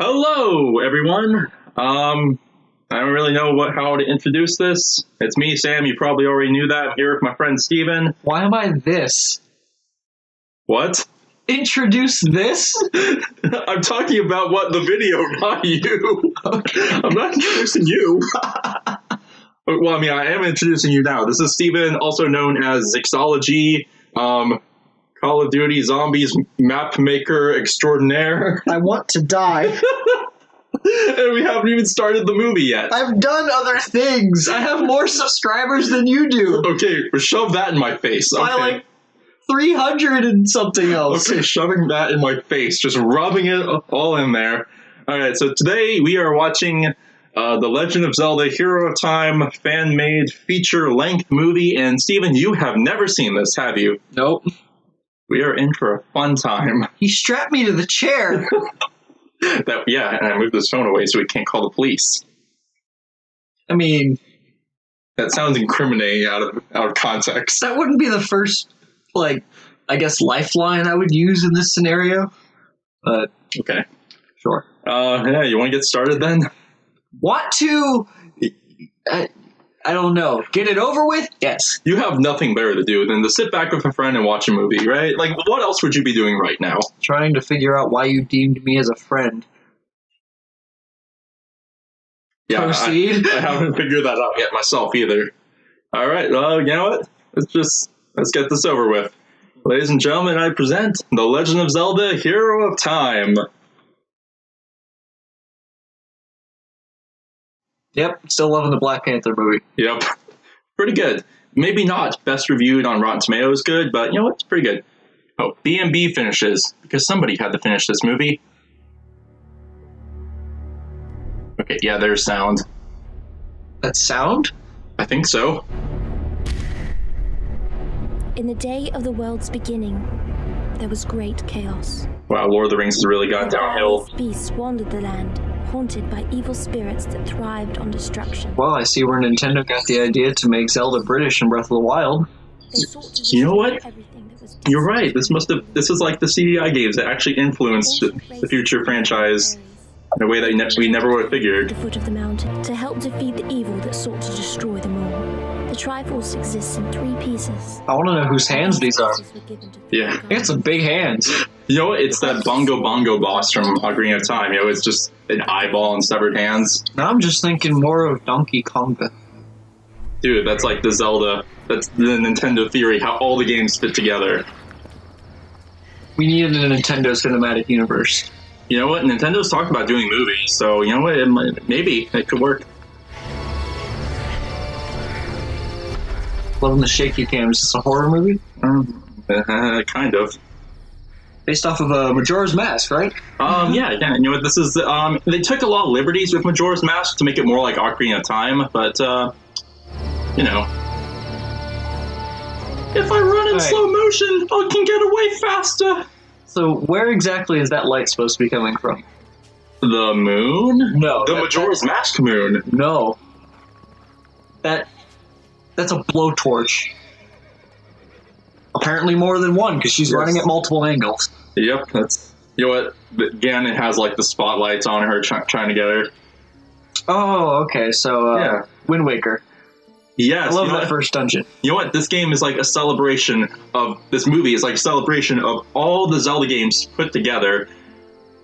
Hello, everyone. I don't really know how to introduce this. It's me, Sam. You probably already knew that. I'm here with my friend Steven. Why am I this? What? Introduce this? I'm talking about what the video, not you. Okay. I'm not introducing you. Well, I mean, I am introducing you now. This is Steven, also known as Zixology, Call of Duty Zombies map maker extraordinaire. I want to die. And we haven't even started the movie yet. I've done other things. I have more subscribers than you do. Okay, shove that in my face. Okay. By like 300 and something else. Okay, shoving that in my face, just rubbing it all in there. Alright, so today we are watching The Legend of Zelda Hero of Time fan-made feature-length movie, and Steven, you have never seen this, have you? Nope. We are in for a fun time. He strapped me to the chair. Yeah, and I moved this phone away so we can't call the police. I mean, that sounds incriminating out of context. That wouldn't be the first, I guess, lifeline I would use in this scenario. But okay, sure. Yeah, you want to get started then? Want to? I don't know. Get it over with? Yes. You have nothing better to do than to sit back with a friend and watch a movie, right? Like, what else would you be doing right now? Trying to figure out why you deemed me as a friend. Yeah, proceed. I haven't figured that out yet myself either. All right, well, you know what? Let's get this over with. Ladies and gentlemen, I present The Legend of Zelda Hero of Time. Yep, still loving the Black Panther movie. Yep, pretty good. Maybe not best reviewed on Rotten Tomatoes good, but you know what? It's pretty good. Oh, B&B finishes, because somebody had to finish this movie. Okay, yeah, there's sound. That's sound? I think so. In the day of the world's beginning, there was great chaos. Wow, Lord of the Rings has really gone downhill. Beasts wandered the land, haunted by evil spirits that thrived on destruction. Well, I see where Nintendo got the idea to make Zelda British in Breath of the Wild. You know what? You're right. This is like the CDI games that actually influenced the future franchise in a way that we never would have figured. At the foot of the mountain to help defeat the evil that sought to destroy them all. The Triforce exists in 3 pieces. I want to know whose hands these are. Yeah. They got some big hands. You know what? It's that Bongo boss from Ocarina of Time. You know, it's just an eyeball and severed hands. Now I'm just thinking more of Donkey Konga. Dude, that's like the Zelda. That's the Nintendo theory, how all the games fit together. We needed a Nintendo Cinematic Universe. You know what? Nintendo's talked about doing movies, so you know what? Maybe it could work. Loving the shaky cam. Is this a horror movie? Kind of. Based off of Majora's Mask, right? Yeah. You know what? This is they took a lot of liberties with Majora's Mask to make it more like Ocarina of Time, but you know, if I run in slow motion, I can get away faster. So where exactly is that light supposed to be coming from? The moon? No. The Majora's Mask moon. No. That's a blowtorch. Apparently more than one, because she's running at multiple angles. Yep, that's... You know what? Ganon has, like, the spotlights on her, trying to get her. Oh, okay, so, yeah. Wind Waker. Yes. I love that first dungeon. You know what? This game is like a celebration of... This movie is like a celebration of all the Zelda games put together.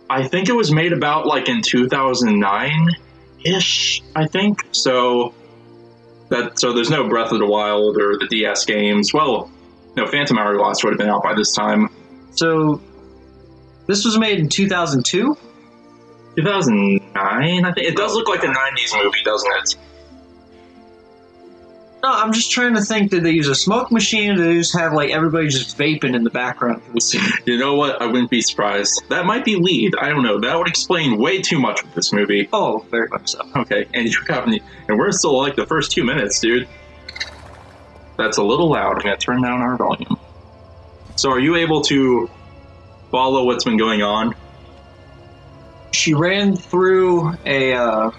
I think it was made about, like, in 2009-ish, I think. So there's no Breath of the Wild or the DS games. Well, no, Phantom Hourglass would have been out by this time. So, this was made in 2002? 2009, I think. It does look like a 90s movie, doesn't it? No, I'm just trying to think, did they use a smoke machine, or did they just have, like, everybody just vaping in the background for the scene? You know what? I wouldn't be surprised. That might be lead. I don't know. That would explain way too much with this movie. Oh, very much so. Okay, and we're still like the first 2 minutes, dude. That's a little loud. I'm going to turn down our volume. So are you able to follow what's been going on? She ran through a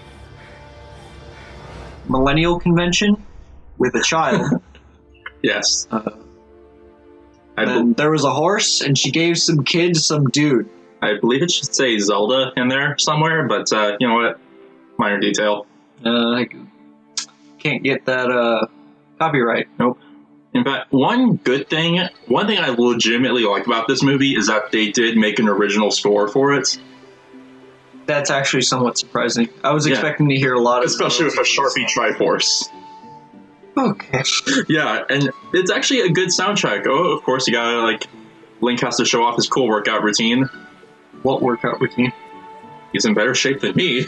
millennial convention with a child. Yes. There was a horse, and she gave some kid to some dude. I believe it should say Zelda in there somewhere, but you know what? Minor detail. I can't get that copyright. Nope. In fact, one thing I legitimately like about this movie is that they did make an original score for it. That's actually somewhat surprising. I was expecting to hear a lot of... Especially with a Sharpie Triforce. Okay. Yeah, and it's actually a good soundtrack. Oh, of course, you gotta, like... Link has to show off his cool workout routine. What workout routine? He's in better shape than me.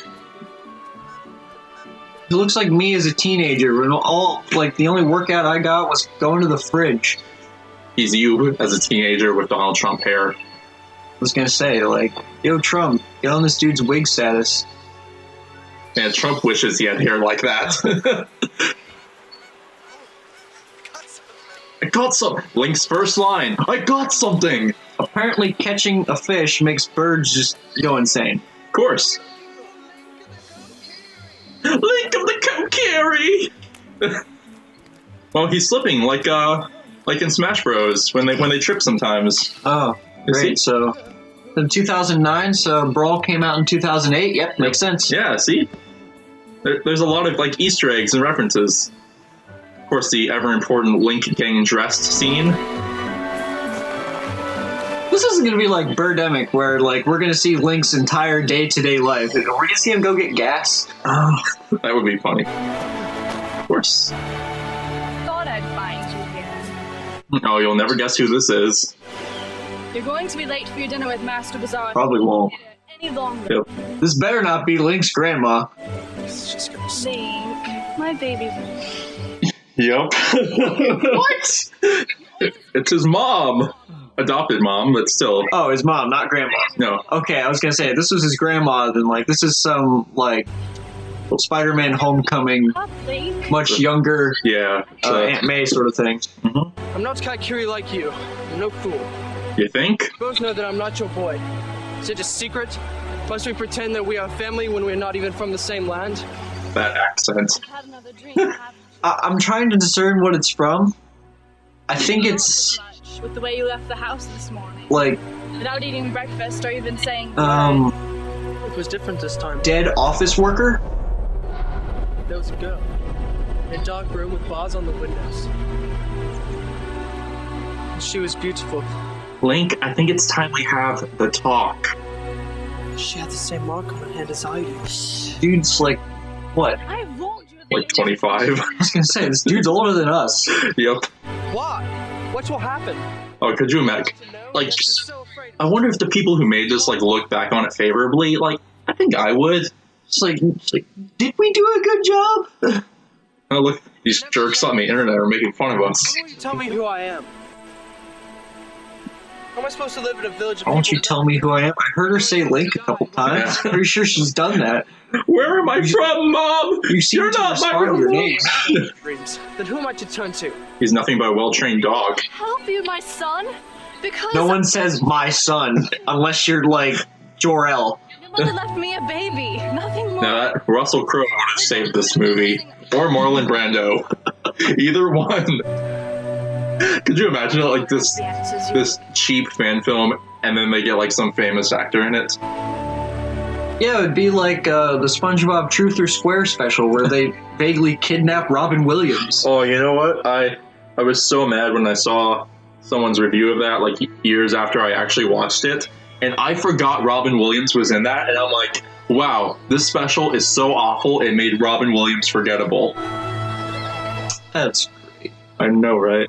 It looks like me as a teenager. And the only workout I got was going to the fridge. He's you as a teenager with Donald Trump hair. I was gonna say, like, yo, Trump, get on this dude's wig status. Man, Trump wishes he had hair like that. I got some. Link's first line. I got something. Apparently, catching a fish makes birds just go insane. Of course. Link of the Kokiri. Well, he's slipping like in Smash Bros. when they trip sometimes. Oh, great. So, in 2009, so Brawl came out in 2008. Yep, makes sense. Yeah, see? There's a lot of, like, Easter eggs and references. Of course, the ever-important Link getting dressed scene. This isn't going to be like Birdemic, where, like, we're going to see Link's entire day-to-day life. We're going to see him go get gas. Oh, that would be funny. Of course. Thought I'd find you here. Oh, you'll never guess who this is. You're going to be late for your dinner with Master Bazaar. Probably won't. Any longer. Yep. This better not be Link's grandma. Link, my baby. Yep. What? It's his mom. Adopted mom, but still. Oh, his mom, not grandma. No. Okay, I was gonna say, if this was his grandma, then, like, this is some, like, Spider-Man Homecoming, much younger, Yeah. Aunt May sort of thing. Mm-hmm. I'm not Kaikiri like you. I'm no fool. You think? You both know that I'm not your boy. Is it a secret? Must we pretend that we are family when we're not even from the same land? That accent. Had another dream, I'm trying to discern what it's from. I think it's, with the way you left the house this morning. like, Without eating breakfast or even saying It was different this time. dead office worker? There was a girl. In a dark room with bars on the windows. And she was beautiful. Link, I think it's time we have the talk. She had the same mark on her hand as I do. Dude's like, what? I warned you. Like 25. I was gonna say, this dude's older than us. Yep. Why? What will happen? Oh, could you imagine? Like, I wonder if the people who made this, like, look back on it favorably. Like, I think I would. It's like, did we do a good job? Oh, look, these jerks on the internet are making fun of us. Why won't you tell me who I am? How am I supposed to live in a village of Why don't you people tell me who I am? I heard her say Link a couple times. Yeah. Pretty sure she's done that. Where am I from, Mom? You seem You're to not my respond to your real name. mom. dreams? Then who am I to turn to? He's nothing but a well-trained dog. Help you, my son? Because No one says my son, unless you're like Jor-El. your mother left me a baby. Nothing more. Now, that Russell Crowe would have saved this movie. Or Marlon Brando. Either one. Could you imagine, like, this cheap fan film, and then they get, like, some famous actor in it? Yeah, it would be like the SpongeBob Truth or Square special where they vaguely kidnap Robin Williams. Oh, you know what? I was so mad when I saw someone's review of that, like, years after I actually watched it, and I forgot Robin Williams was in that, and I'm like, wow, this special is so awful, it made Robin Williams forgettable. That's great. I know, right?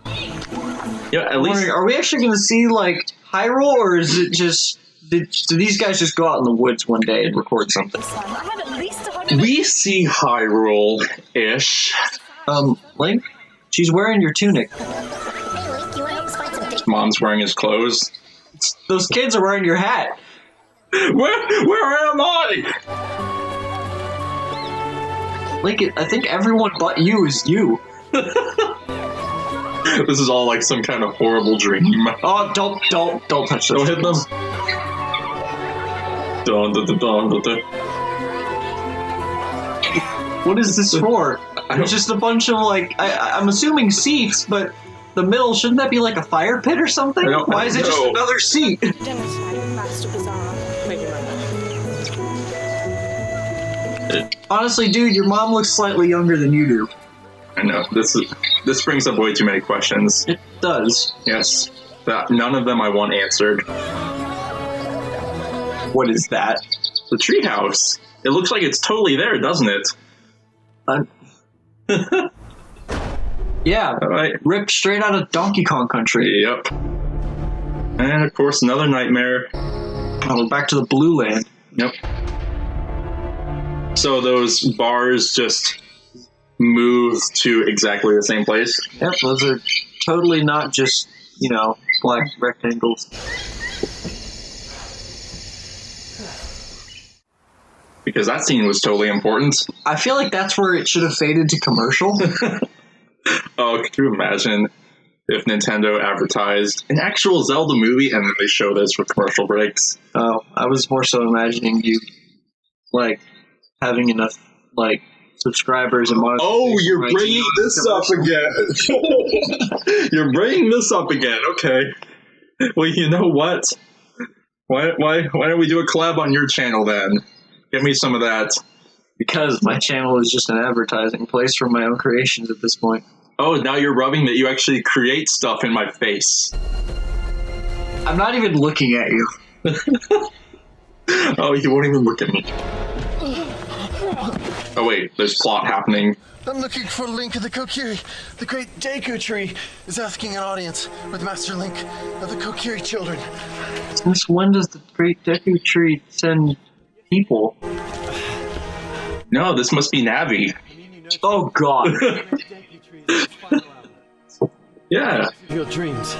Yeah, at least... Are we actually going to see, like, Hyrule, or is it just... do these guys just go out in the woods one day and record something? Son, I have at least 100. We see Hyrule-ish. Link? She's wearing your tunic. Mom's wearing his clothes. Those kids are wearing your hat. Where am I? Link, I think everyone but you is you. This is all like some kind of horrible dream. Oh, don't touch Don't those. hit them. Dun, dun, dun, dun, dun, dun. What is this for? I don't- It's just a bunch of, like, I'm assuming seats, but the middle, shouldn't that be like a fire pit or something? I don't Why is it just know. another seat? Dinner tonight with Master Bazaar. Honestly, dude, your mom looks slightly younger than you do. I know. This brings up way too many questions. It does. Yes. None of them I want answered. What is that? The treehouse. It looks like it's totally there, doesn't it? Yeah, Alright. ripped straight out of Donkey Kong Country. Yep. And of course, another nightmare. Oh, back to the Blue Land. Yep. So those bars just move to exactly the same place? Yep, those are totally not just, black rectangles. Because that scene was totally important. I feel like that's where it should have faded to commercial. Oh, could you imagine if Nintendo advertised an actual Zelda movie and then they show this with commercial breaks? Oh, I was more so imagining you, having enough, subscribers and monetization. Oh, you're bringing this up again. You're bringing this up again. Okay. Well, you know what? Why don't we do a collab on your channel then? Give me some of that. Because my channel is just an advertising place for my own creations at this point. Oh, now you're rubbing that you actually create stuff in my face. I'm not even looking at you. Oh, you won't even look at me. Oh wait, there's plot happening. I'm looking for Link of the Kokiri. The great Deku Tree is asking an audience with Master Link of the Kokiri children. Since when does the great Deku Tree send people? No, this must be Navi. Oh god. Yeah. Your dreams.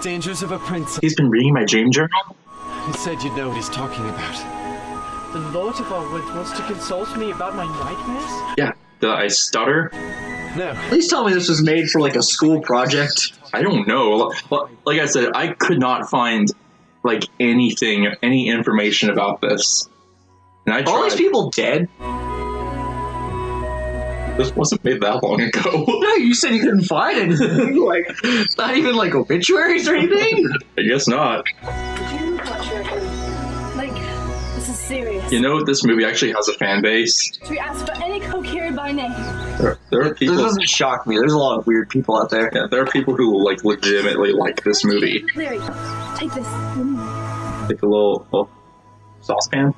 Dangers of a princess. He's been reading my dream journal? He said you'd know what he's talking about. The Lord of our Woods wants to consult me about my nightmares? Yeah. Did I stutter? No. Please tell me this was made for a school project. I don't know. Like I said, I could not find anything, any information about this. And I tried. Are all these people dead? This wasn't made that long ago. No, you said you couldn't find anything. Not even obituaries or anything? I guess not. This is serious. You know, this movie actually has a fan base. Should we ask for any Kokiri by name? There are people. This doesn't shock me. There's a lot of weird people out there. Yeah, there are people who legitimately like this movie. Larry, take this. Take a little saucepan.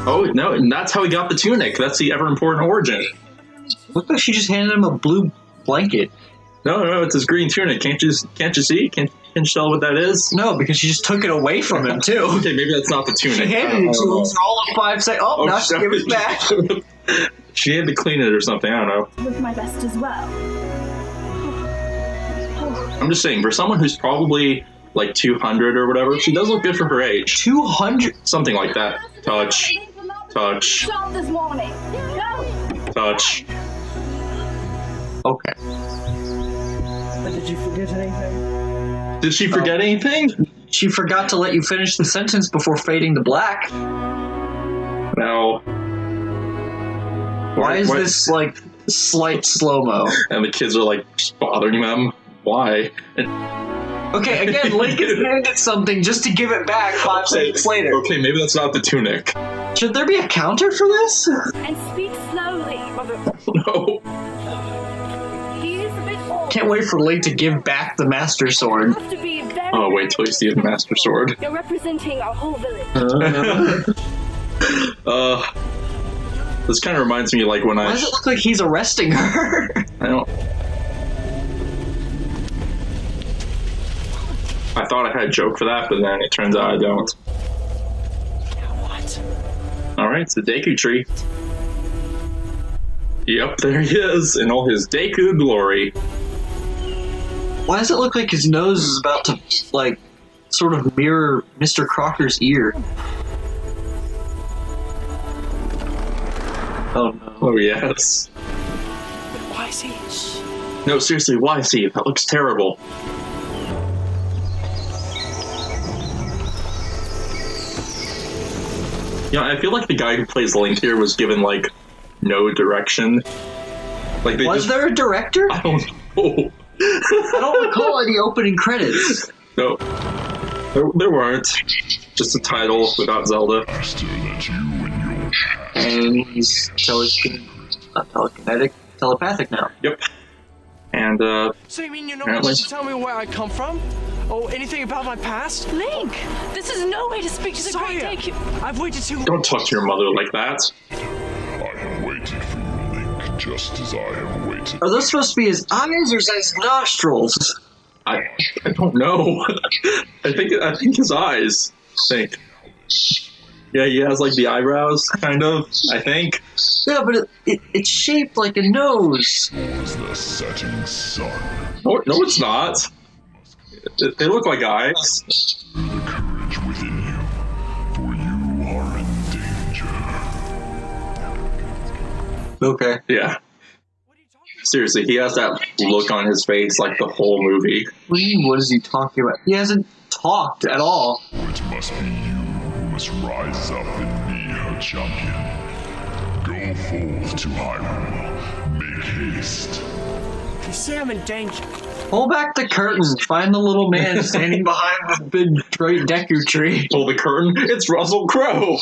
Oh no, and that's how he got the tunic. That's the ever important origin. Looked like she just handed him a blue blanket. No, it's his green tunic. Can't you see? Can't you tell what that is? No, because she just took it away from him too. Okay, maybe that's not the tunic. She handed it to him for all of 5 seconds. Oh, now she gave it back. She had to clean it or something. I don't know. With my best as well. I'm just saying, for someone who's probably 200 or whatever, she does look good for her age. 200? Something like that. Touch. Touch. Stop this morning. Go. Touch. Okay. But did you forget anything? Did she forget anything? She forgot to let you finish the sentence before fading to black. No. Why is this slight slow-mo? And the kids are just bothering them. Why? Okay, again, Link is handed something just to give it back 5 seconds later. Okay, maybe that's not the tunic. Should there be a counter for this? And speak slowly. No. He is a bit old. Can't wait for Link to give back the Master Sword. You have to be very Oh, wait till you see the Master Sword. You're representing our whole village. This kind of reminds me when Why does it look like he's arresting her? I don't... I thought I had a joke for that, but then it turns out I don't. What? Alright, it's the Deku Tree. Yep, there he is, in all his Deku glory. Why does it look like his nose is about to, sort of mirror Mr. Crocker's ear? Oh no. Oh, yes. But why is he? No, seriously, why is he? That looks terrible. Yeah, I feel like the guy who plays Link here was given, no direction. Was there a director? I don't know. I don't recall any opening credits. No. There weren't. Just a title without Zelda. Faster that you and And he's telepathic now. Yep. And So you mean you're not Apparently. going to tell me where I come from? Or anything about my past? Link, this is no way to speak to the Sorry, Great Dake. I've waited too long. don't talk to your mother like that. I have waited for you, Link, just as I have waited. Are those supposed to be his eyes or his nostrils? I don't know. I think his eyes. I think. Yeah, he has like the eyebrows, kind of. I think. Yeah, but it's shaped like a nose. Was the setting sun. No, it's not. They look like eyes. The courage within you, for you are in danger. Okay. Yeah. Seriously, he has that look on his face like the whole movie. What is he talking about? He hasn't talked at all. It must be you who must rise up and be her champion. Go forth to Hyrule. Make haste. You say I'm in danger. Pull back the curtains. Find the little man standing behind the big great Deku tree. Pull the curtain. It's Russell Crowe.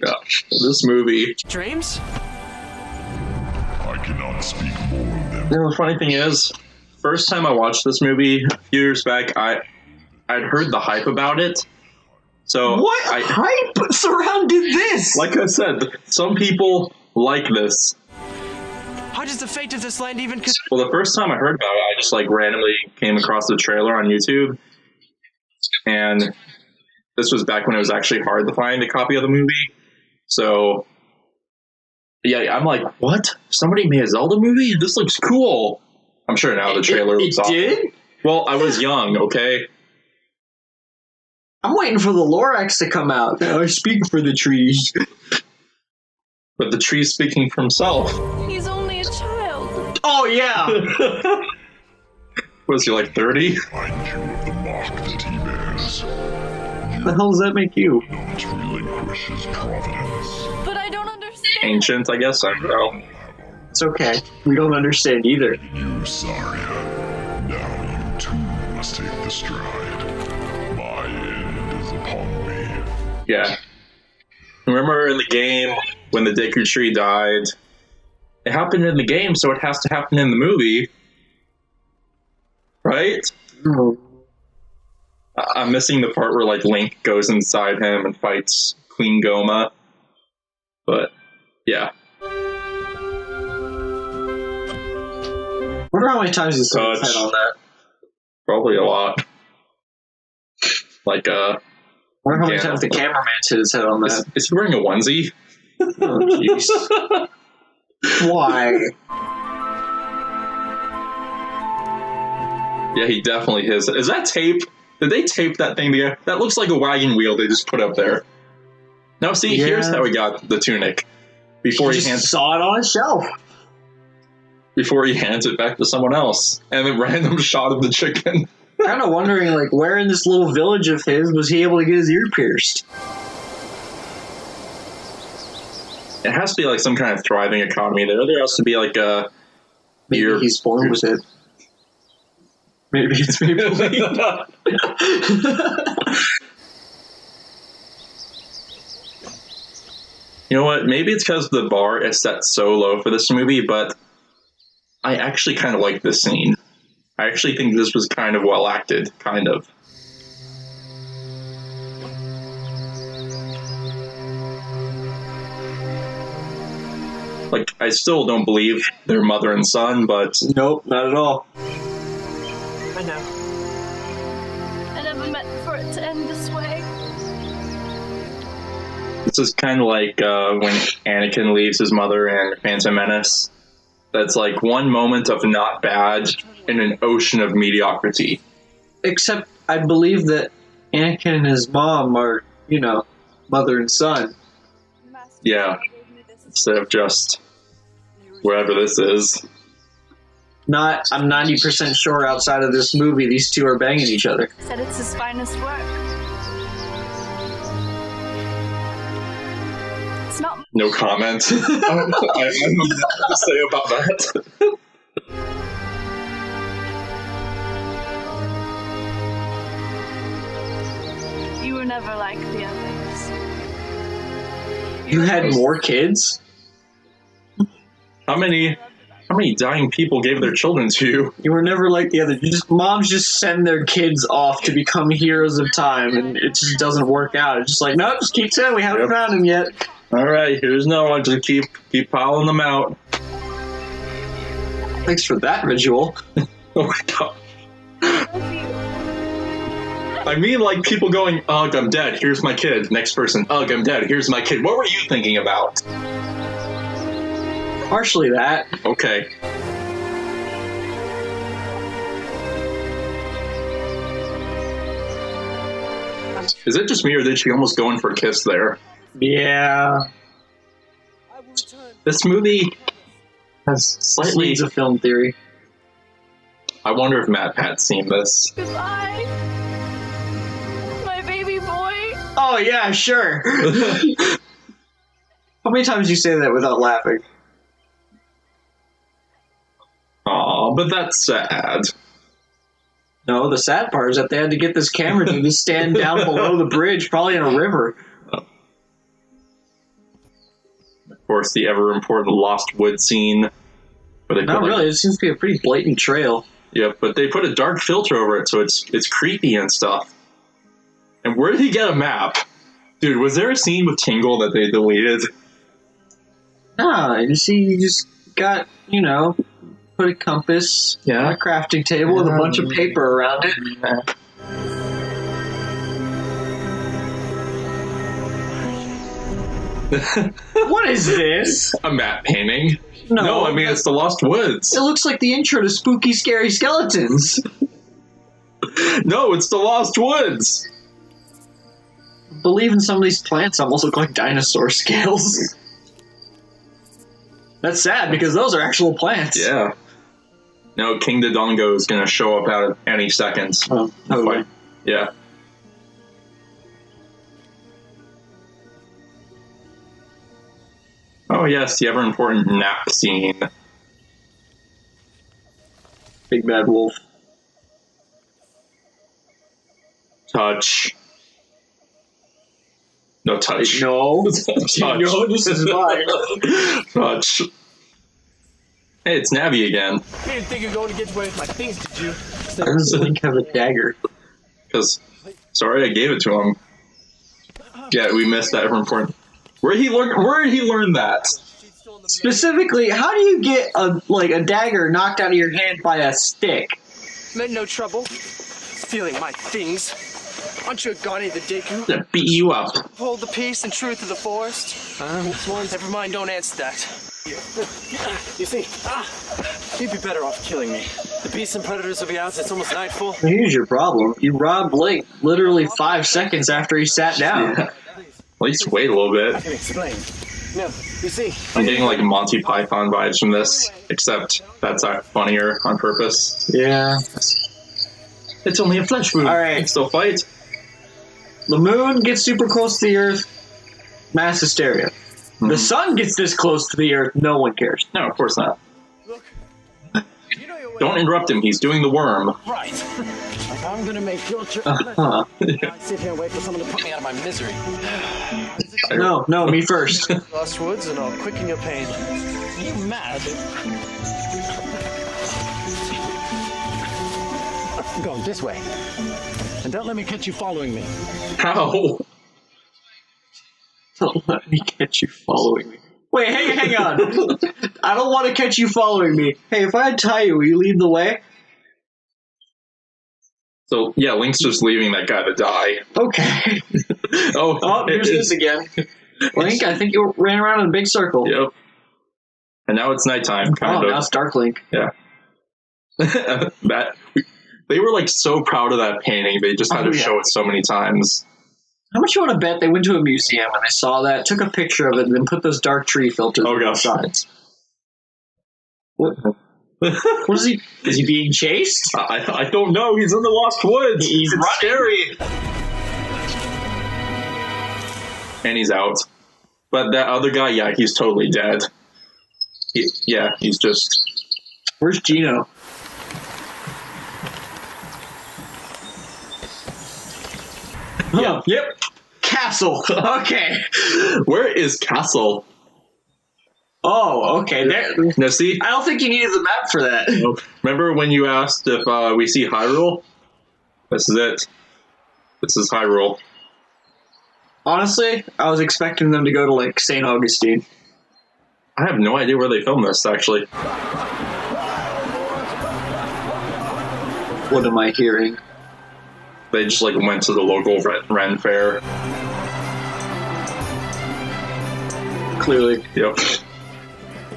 Gosh, this movie. Dreams? I cannot speak more of them. You know, the funny thing is, first time I watched this movie a few years back, I'd heard the hype about it. So What hype surrounded this? like I said, some people like this. How does the fate of this land even... Well, the first time I heard about it, I just like randomly came across the trailer on YouTube, and this was back when it was actually hard to find a copy of the movie. So, yeah, I'm like, what? Somebody made a Zelda movie? This looks cool. I'm sure now the trailer looks awful. Did? Well, I was young, okay? I'm waiting for the Lorax to come out. I speak for the trees. But the tree's speaking for himself. He's only a child. Oh, yeah. Was he like 30? Remind you of the mark that he bears. The hell does that make you? Not relinquish his providence. But I don't understand. Ancient, I guess. I don't know. It's okay. We don't understand either. You, Saria. Now you too must take the stride. My end is upon me. Yeah. Remember in the game when the Deku Tree died? It happened in the game, so it has to happen in the movie. Right? Oh. I'm missing the part where like Link goes inside him and fights Queen Goma. But yeah. Wonder how many times he's hit his head on that. Probably a lot. Like Wonder how many Yeah. times the cameraman hit his head on that. is he wearing a onesie? Oh, jeez. Why? Yeah, he definitely is. Is that tape? Did they tape that thing together? That looks like a wagon wheel they just put up there. Now see, here's Yeah. how he got the tunic. Before he Just hands saw it on a shelf. it back to someone else. And then random shot of the chicken. Kind of wondering, like, where in this little village of his was he able to get his ear pierced? It has to be like some kind of thriving economy there. There has to be like a Maybe he's born with it. Maybe it's Maybelline. You know what? Maybe it's because the bar is set so low for this movie, but I actually kind of like this scene. I actually think this was kind of well acted, kind of. Like, I still don't believe they're mother and son, but Nope, not at all. I know. I never meant for it to end this way. this is kind of like when Anakin leaves his mother in Phantom Menace. That's like one moment of not bad in an ocean of mediocrity. Except, I believe that Anakin and his mom are, you know, mother and son. Yeah, instead of just wherever this is. Not, I'm 90% sure outside of this movie, these two are banging each other. Said it's his finest work. It's not. No comment. I don't know what to say about that. never like the others. You had more kids? How many dying people gave their children to you? You were never like the others. Moms just send their kids off to become heroes of time, and it just doesn't work out. It's just like, no, just keep saying we haven't found him yet. All right, here's Noah. Just keep piling them out. Thanks for that visual. Oh my god. I mean, like, people going, ugh, I'm dead, here's my kid. Next person, ugh, I'm dead, here's my kid. What were you thinking about? Partially that. Okay. Is it just me, or did she almost go in for a kiss there? Yeah. This movie has slightly... Needs a film theory. I wonder if Matt Pat's seen this. Goodbye, my baby boy. Oh, yeah, sure. How many times do you say that without laughing? Aw, but that's sad. No, the sad part is that they had to get this camera to stand down below the bridge, probably in a river. Of course, the ever-important Lost Wood scene. But Not really, it seems to be a pretty blatant trail. Yeah, but they put a dark filter over it, so it's creepy and stuff. And where did he get a map? Dude, was there a scene with Tingle that they deleted? Nah, you see, you just got, put a compass on a crafting table with a bunch of paper around it. What is this? A map painting? No, I mean, it's the Lost Woods. It looks like the intro to Spooky Scary Skeletons. No, it's the Lost Woods. I believe in some of these plants almost look like dinosaur scales. That's sad, because those are actual plants. Yeah. No, King Dodongo is going to show up out at any second. Oh, okay. Yeah. Oh, yes, the ever-important nap scene. Big Bad Wolf. Touch. No touch. No. Touch. No, this is mine. Touch. Hey, it's Navi again. You didn't think you were going to get away with my things, did you? Why does Link have a dagger? Because, sorry, I gave it to him. Yeah, we missed that ever-important. Where did he learn that? Specifically, how do you get a dagger knocked out of your hand by a stick? Meant no trouble. Stealing my things. Aren't you a Ghani the Deku? To beat you up. Hold the peace and truth of the forest? Never mind, don't answer that. You see, you'd be better off killing me. The beasts and predators will be out. It's almost nightfall. Here's your problem. You robbed Link literally 5 seconds after he sat down. Yeah. At least wait a little bit. I can explain. No, you see, I'm getting like Monty Python vibes from this, except that's funnier on purpose. Yeah. It's only a flesh wound. All right. It's still fight. The moon gets super close to the Earth. Mass hysteria. The sun gets this close to the Earth. No one cares. No, of course not. Look, you know your way. Don't interrupt him. He's doing the worm. right. Like I'm gonna make your trip. Huh. I sit here and wait for someone to put me out of my misery. No, me first. Lost Woods and I'll quicken your pain. Are you mad? I'm going this way. And don't let me catch you following me. How? Don't let me catch you following me. Wait, hang on. I don't want to catch you following me. Hey, if I tie you, will you lead the way? So, yeah, Link's just leaving that guy to die. Okay. Oh, Here's this again. Link, I think you ran around in a big circle. Yep. And now it's nighttime, kind of. Now it's Dark Link. Yeah. They were like so proud of that painting. They just had to show it so many times. How much you want to bet they went to a museum and they saw that, took a picture of it, and then put those dark tree filters on the sides? What is he? Is he being chased? I don't know. He's in the Lost Woods. He's it's scary. And he's out. But that other guy, yeah, he's totally dead. He's just... Where's Gino? Yep. Castle. Okay. Where is Castle? Oh, okay. Now, see? I don't think you needed the map for that. Remember when you asked if we see Hyrule? This is it. This is Hyrule. Honestly, I was expecting them to go to, like, St. Augustine. I have no idea where they filmed this, actually. What am I hearing? They just, like, went to the local Ren Fair. Clearly. Yep.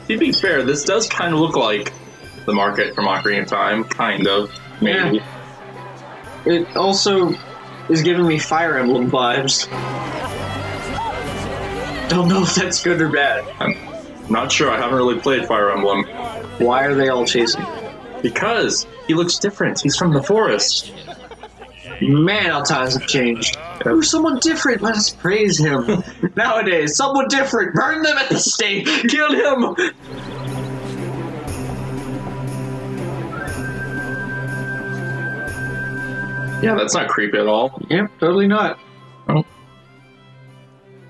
To be fair, this does kind of look like the market from Ocarina of Time. Kind of. Maybe. Yeah. It also is giving me Fire Emblem vibes. Don't know if that's good or bad. I'm not sure. I haven't really played Fire Emblem. Why are they all chasing? Because he looks different. He's from the forest. Man, how times have changed. Ooh, someone different. Let us praise him. Nowadays, someone different. Burn them at the stake. Kill him! Yeah, that's not creepy at all. Yep, totally not. Oh.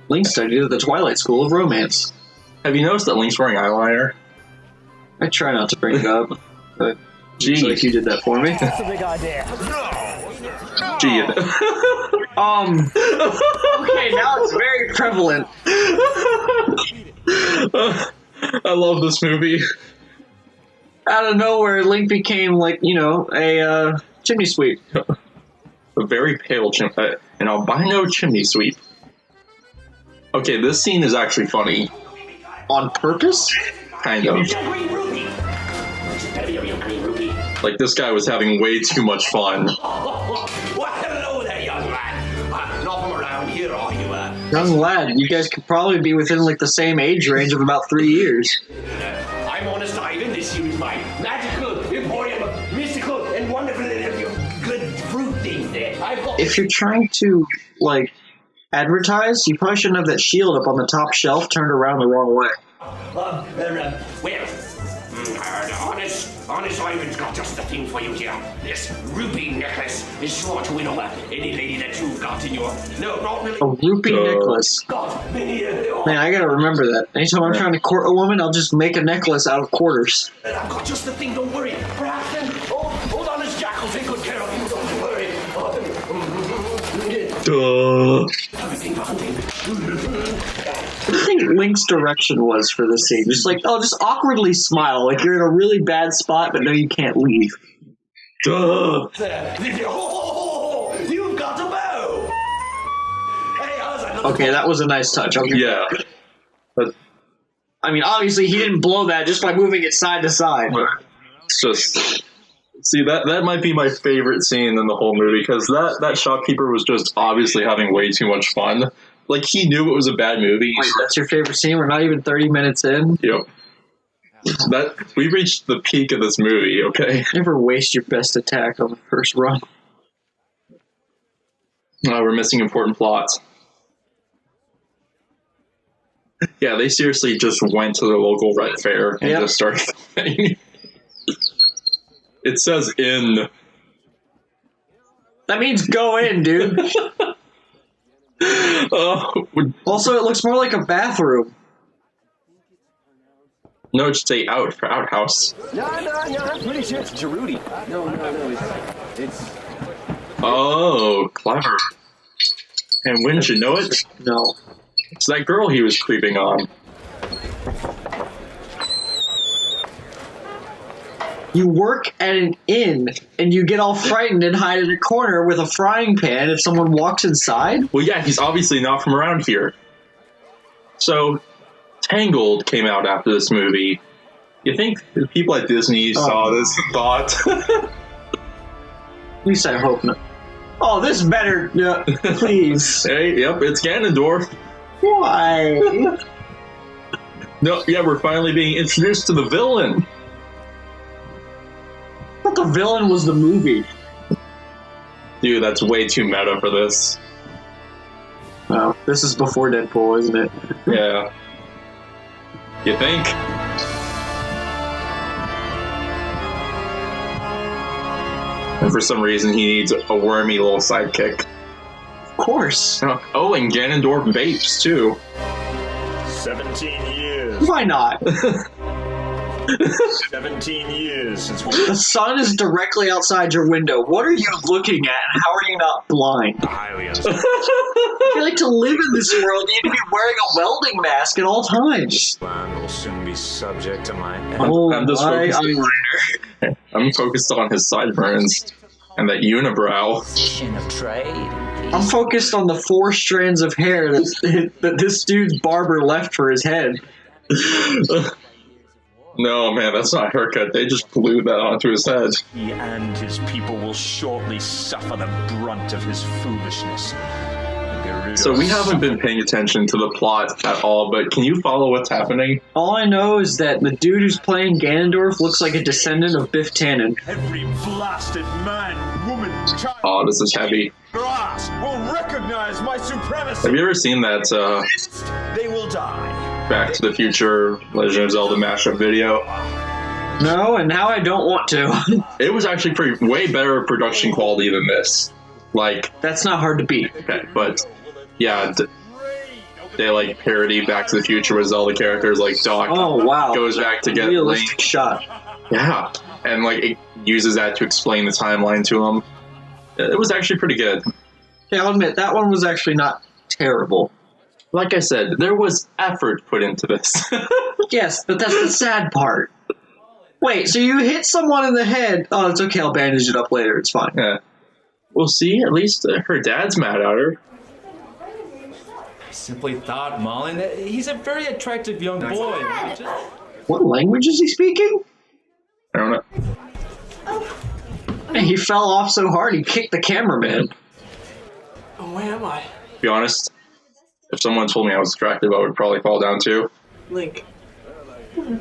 Link studied at the Twilight School of Romance. Have you noticed that Link's wearing eyeliner? I try not to bring it up, but Gee. like you did that for me. That's a big idea. Gee. Okay, now it's very prevalent. I love this movie. Out of nowhere, Link became, like, you know, a chimney sweep. A very pale an albino chimney sweep. Okay, this scene is actually funny. On purpose? Kind of. Like, this guy was having way too much fun. Well, hello there, young lad. Not from around here, are you? Young lad, you guys could probably be within, like, the same age range of about 3 years. I'm Honest Ivan. This here is my magical emporium of mystical and wonderful good fruit things there. I've got... If you're trying to, like, advertise, you probably shouldn't have that shield up on the top shelf turned around the wrong way. Honest Ivan's got just the thing for you here. This rupee necklace is sure to win over any lady that you've got in your... No, not really. A rupee necklace. God, Man, I gotta remember that. Anytime I'm trying to court a woman, I'll just make a necklace out of quarters. I've got just the thing, don't worry. Perhaps then... Oh, hold on, this Jack will take good care of you, don't worry. What do you think Link's direction was for this scene? Just like, oh, just awkwardly smile, like you're in a really bad spot, but no, you can't leave. Duh. Oh, you've got a bow. Hey, how's that? Okay, that was a nice touch. Okay. Yeah. But I mean, obviously, he didn't blow that just by moving it side to side. it's just... See, that might be my favorite scene in the whole movie, because that shopkeeper was just obviously having way too much fun. Like, he knew it was a bad movie. Wait, that's your favorite scene? We're not even 30 minutes in? Yep. We reached the peak of this movie, okay? Never waste your best attack on the first run. We're missing important plots. Yeah, they seriously just went to the local Red Fair and just started filming. It says in. That means go in, dude. Also, it looks more like a bathroom. No, it should say out for outhouse. No, I'm pretty sure it's Gerudy. No, it's... Oh, clever. And wouldn't you know it? No. It's that girl he was creeping on. You work at an inn, and you get all frightened and hide in a corner with a frying pan if someone walks inside? Well, yeah, he's obviously not from around here. So, Tangled came out after this movie. You think the people at Disney saw this and thought... At least I hope not. Oh, this better... Yeah, please. Hey, yep, it's Ganondorf. Why? No, yeah, we're finally being introduced to the villain. I thought the villain was the movie. Dude, that's way too meta for this. Well, this is before Deadpool, isn't it? Yeah. You think? And for some reason, he needs a wormy little sidekick. Of course. Oh, and Ganondorf vapes, too. 17 years. Why not? 17 years since The sun is directly outside your window. What are you looking at, and how are you not blind? If you like to live in this world, you need to be wearing a welding mask at all times. Land will soon be subject to my... I'm just focused. I'm focused on his sideburns and that unibrow. Of trade. I'm focused on the 4 strands of hair that this dude's barber left for his head. No, man, that's not a haircut. They just glued that onto his head. He and his people will shortly suffer the brunt of his foolishness. So we haven't been paying attention to the plot at all, but can you follow what's happening? All I know is that the dude who's playing Ganondorf looks like a descendant of Biff Tannen. Every blasted man, woman, child... Oh, this is heavy. ...grass will recognize my supremacy. Have you ever seen that, They will die. Back to the Future Legend of Zelda mashup video? No, and now I don't want to. It was actually way better production quality than this. Like... That's not hard to beat. Okay, but... Yeah, they like parody Back to the Future with Zelda characters like Doc. Oh wow! Goes back to get realistic Link. Shot. Yeah, and like it uses that to explain the timeline to him. It was actually pretty good. Yeah, I'll admit that one was actually not terrible. Like I said, there was effort put into this. Yes, but that's the sad part. Wait, so you hit someone in the head? Oh, it's okay. I'll bandage it up later. It's fine. Yeah. Well, see, at least her dad's mad at her. Simply thought, Malin, that he's a very attractive young boy. What language is he speaking? I don't know. And he fell off so hard he kicked the cameraman. Oh, where am I? To be honest, if someone told me I was attractive, I would probably fall down too. Link.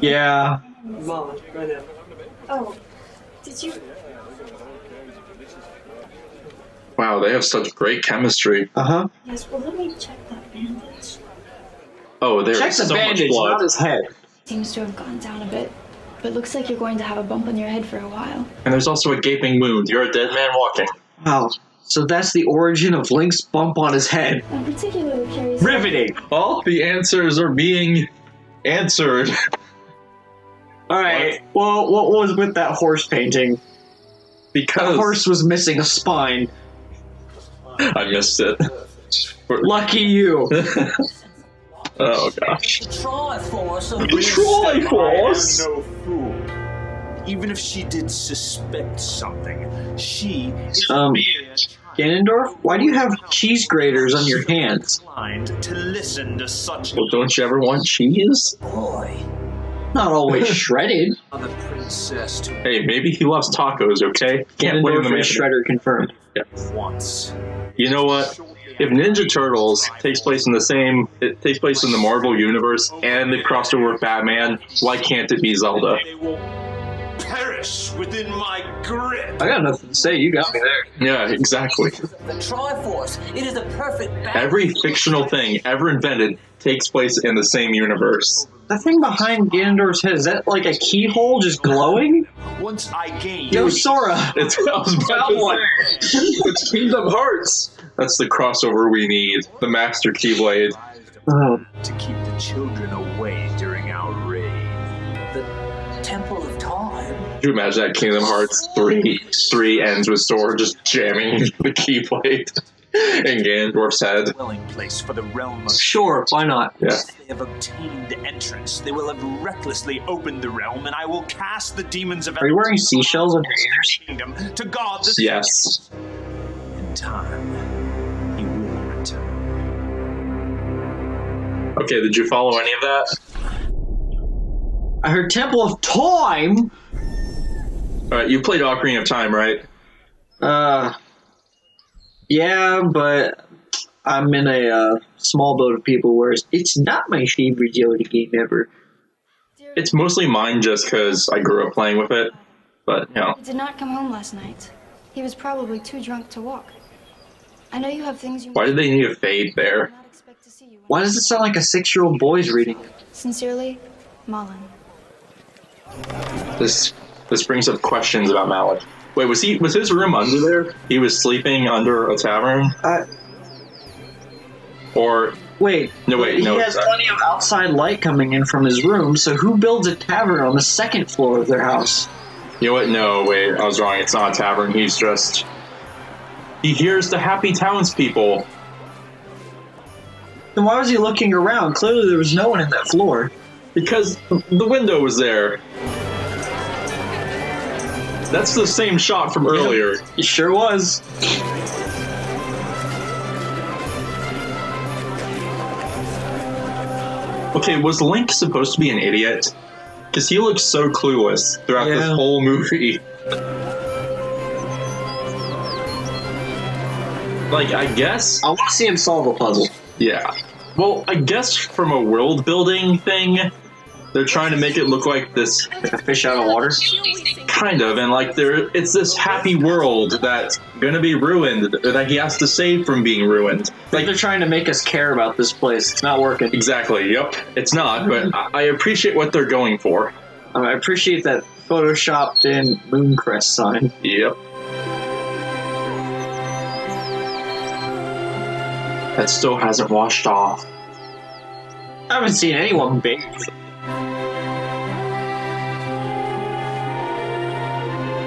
Yeah. Mom, right now. Oh, did you? Wow, they have such great chemistry. Uh-huh. Yes, well, let me check that bandage. Oh, there's check the so bandage, much blood. not his head. Seems to have gone down a bit, but looks like you're going to have a bump on your head for a while. And there's also a gaping wound. You're a dead man walking. Wow. So that's the origin of Link's bump on his head. I'm particularly curious. Riveting. All the answers are being answered. All right. Well, what was with that horse painting? Because the horse was missing a spine. I missed it. Lucky you. Oh gosh. The Triforce. The Triforce. I am no fool. Even if she did suspect something, she is Ganondorf, why do you have cheese graters on your hands? inclined to listen to such. Well, don't you ever want cheese? Boy. Not always shredded. The princess to Hey, maybe he loves tacos. Okay, can't blame Ganondorf him. is shredder confirmed. Yeah. once. You know what? If Ninja Turtles takes place in the Marvel universe and they crossed over with Batman, why can't it be Zelda? They will perish within my grip. I got nothing to say. You got me there. Yeah, exactly. The Triforce. It is a perfect balance. Every fictional thing ever invented takes place in the same universe. The thing behind Ganondorf's head, is that like a keyhole just glowing? Once I gain. Yo, Sora! It's it's Kingdom Hearts. That's the crossover we need. The Master Keyblade. Oh. To keep the children away during our raid. The Temple of Time. Could you imagine that Kingdom Hearts 3 ends with Sora just jamming the Keyblade in Ganondorf's head? Dwelling place for the realm of. Sure, why not? Yeah. They have obtained entrance. They will have recklessly opened the realm, and I will cast the demons of. Are you wearing seashells on your ears? Kingdom to guard the. Yes. In time, he will return. Okay, did you follow any of that? I heard Temple of Time! Alright, you played Ocarina of Time, right? Yeah, but I'm in a small boat of people where it's not my favorite Zelda game ever. It's mostly mine just because I grew up playing with it, but, you know. He did not come home last night. He was probably too drunk to walk. I know you have things you... Why did they need a fade there? Why does it sound like a 6-year-old boy's reading it? Sincerely, Malin. This brings up questions about Malin. Wait, was his room under there? He was sleeping under a tavern? Or wait, no, he has plenty of outside light coming in from his room. So who builds a tavern on the second floor of their house? You know what? No, wait, I was wrong. It's not a tavern. He hears the happy townspeople. Then why was he looking around? Clearly there was no one in that floor. Because the window was there. That's the same shot from earlier. Yeah, it sure was. Okay, was Link supposed to be an idiot? Because he looks so clueless throughout this whole movie. Like, I guess... I want to see him solve a puzzle. Yeah. Well, I guess from a world-building thing, they're trying to make it look like this... Like a fish out of water? Kind of, and like it's this happy world that's gonna be ruined, that he has to save from being ruined. Like they're trying to make us care about this place. It's not working. Exactly, yep. It's not, but I appreciate what they're going for. I appreciate that photoshopped in Mooncrest sign. Yep. That still hasn't washed off. I haven't seen anyone bathe.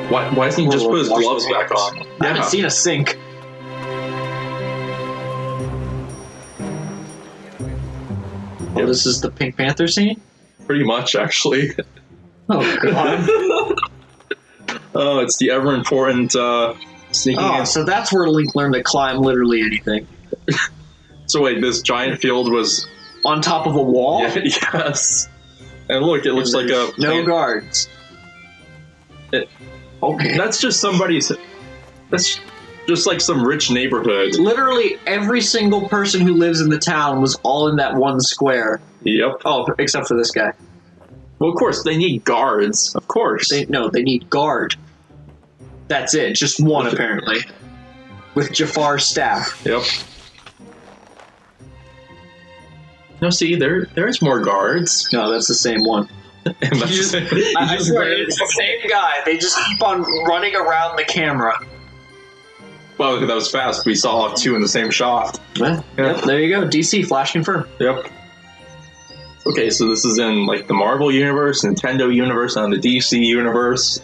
Why doesn't he just put his gloves back on? I haven't seen a sink. Oh, this is the Pink Panther scene? Pretty much, actually. Oh, God. Oh, it's the ever important sneaking in. So that's where Link learned to climb literally anything. So wait, this giant field was... on top of a wall? Yeah, yes. And look, it looks like a... No guards. Okay. That's just somebody's... That's just like some rich neighborhood. Literally every single person who lives in the town was all in that one square. Yep. Oh, except for this guy. Well, of course, they need guards. Of course. They need guard. That's it. Just one, apparently. With Jafar's staff. Yep. No, see, there's more guards. No, that's the same one. I swear, it's the same guy. They just keep on running around the camera. Well, that was fast. We saw two in the same shot. Yep, there you go. DC, flash confirm. Yep. Okay, so this is in like the Marvel universe, Nintendo universe, and the DC universe.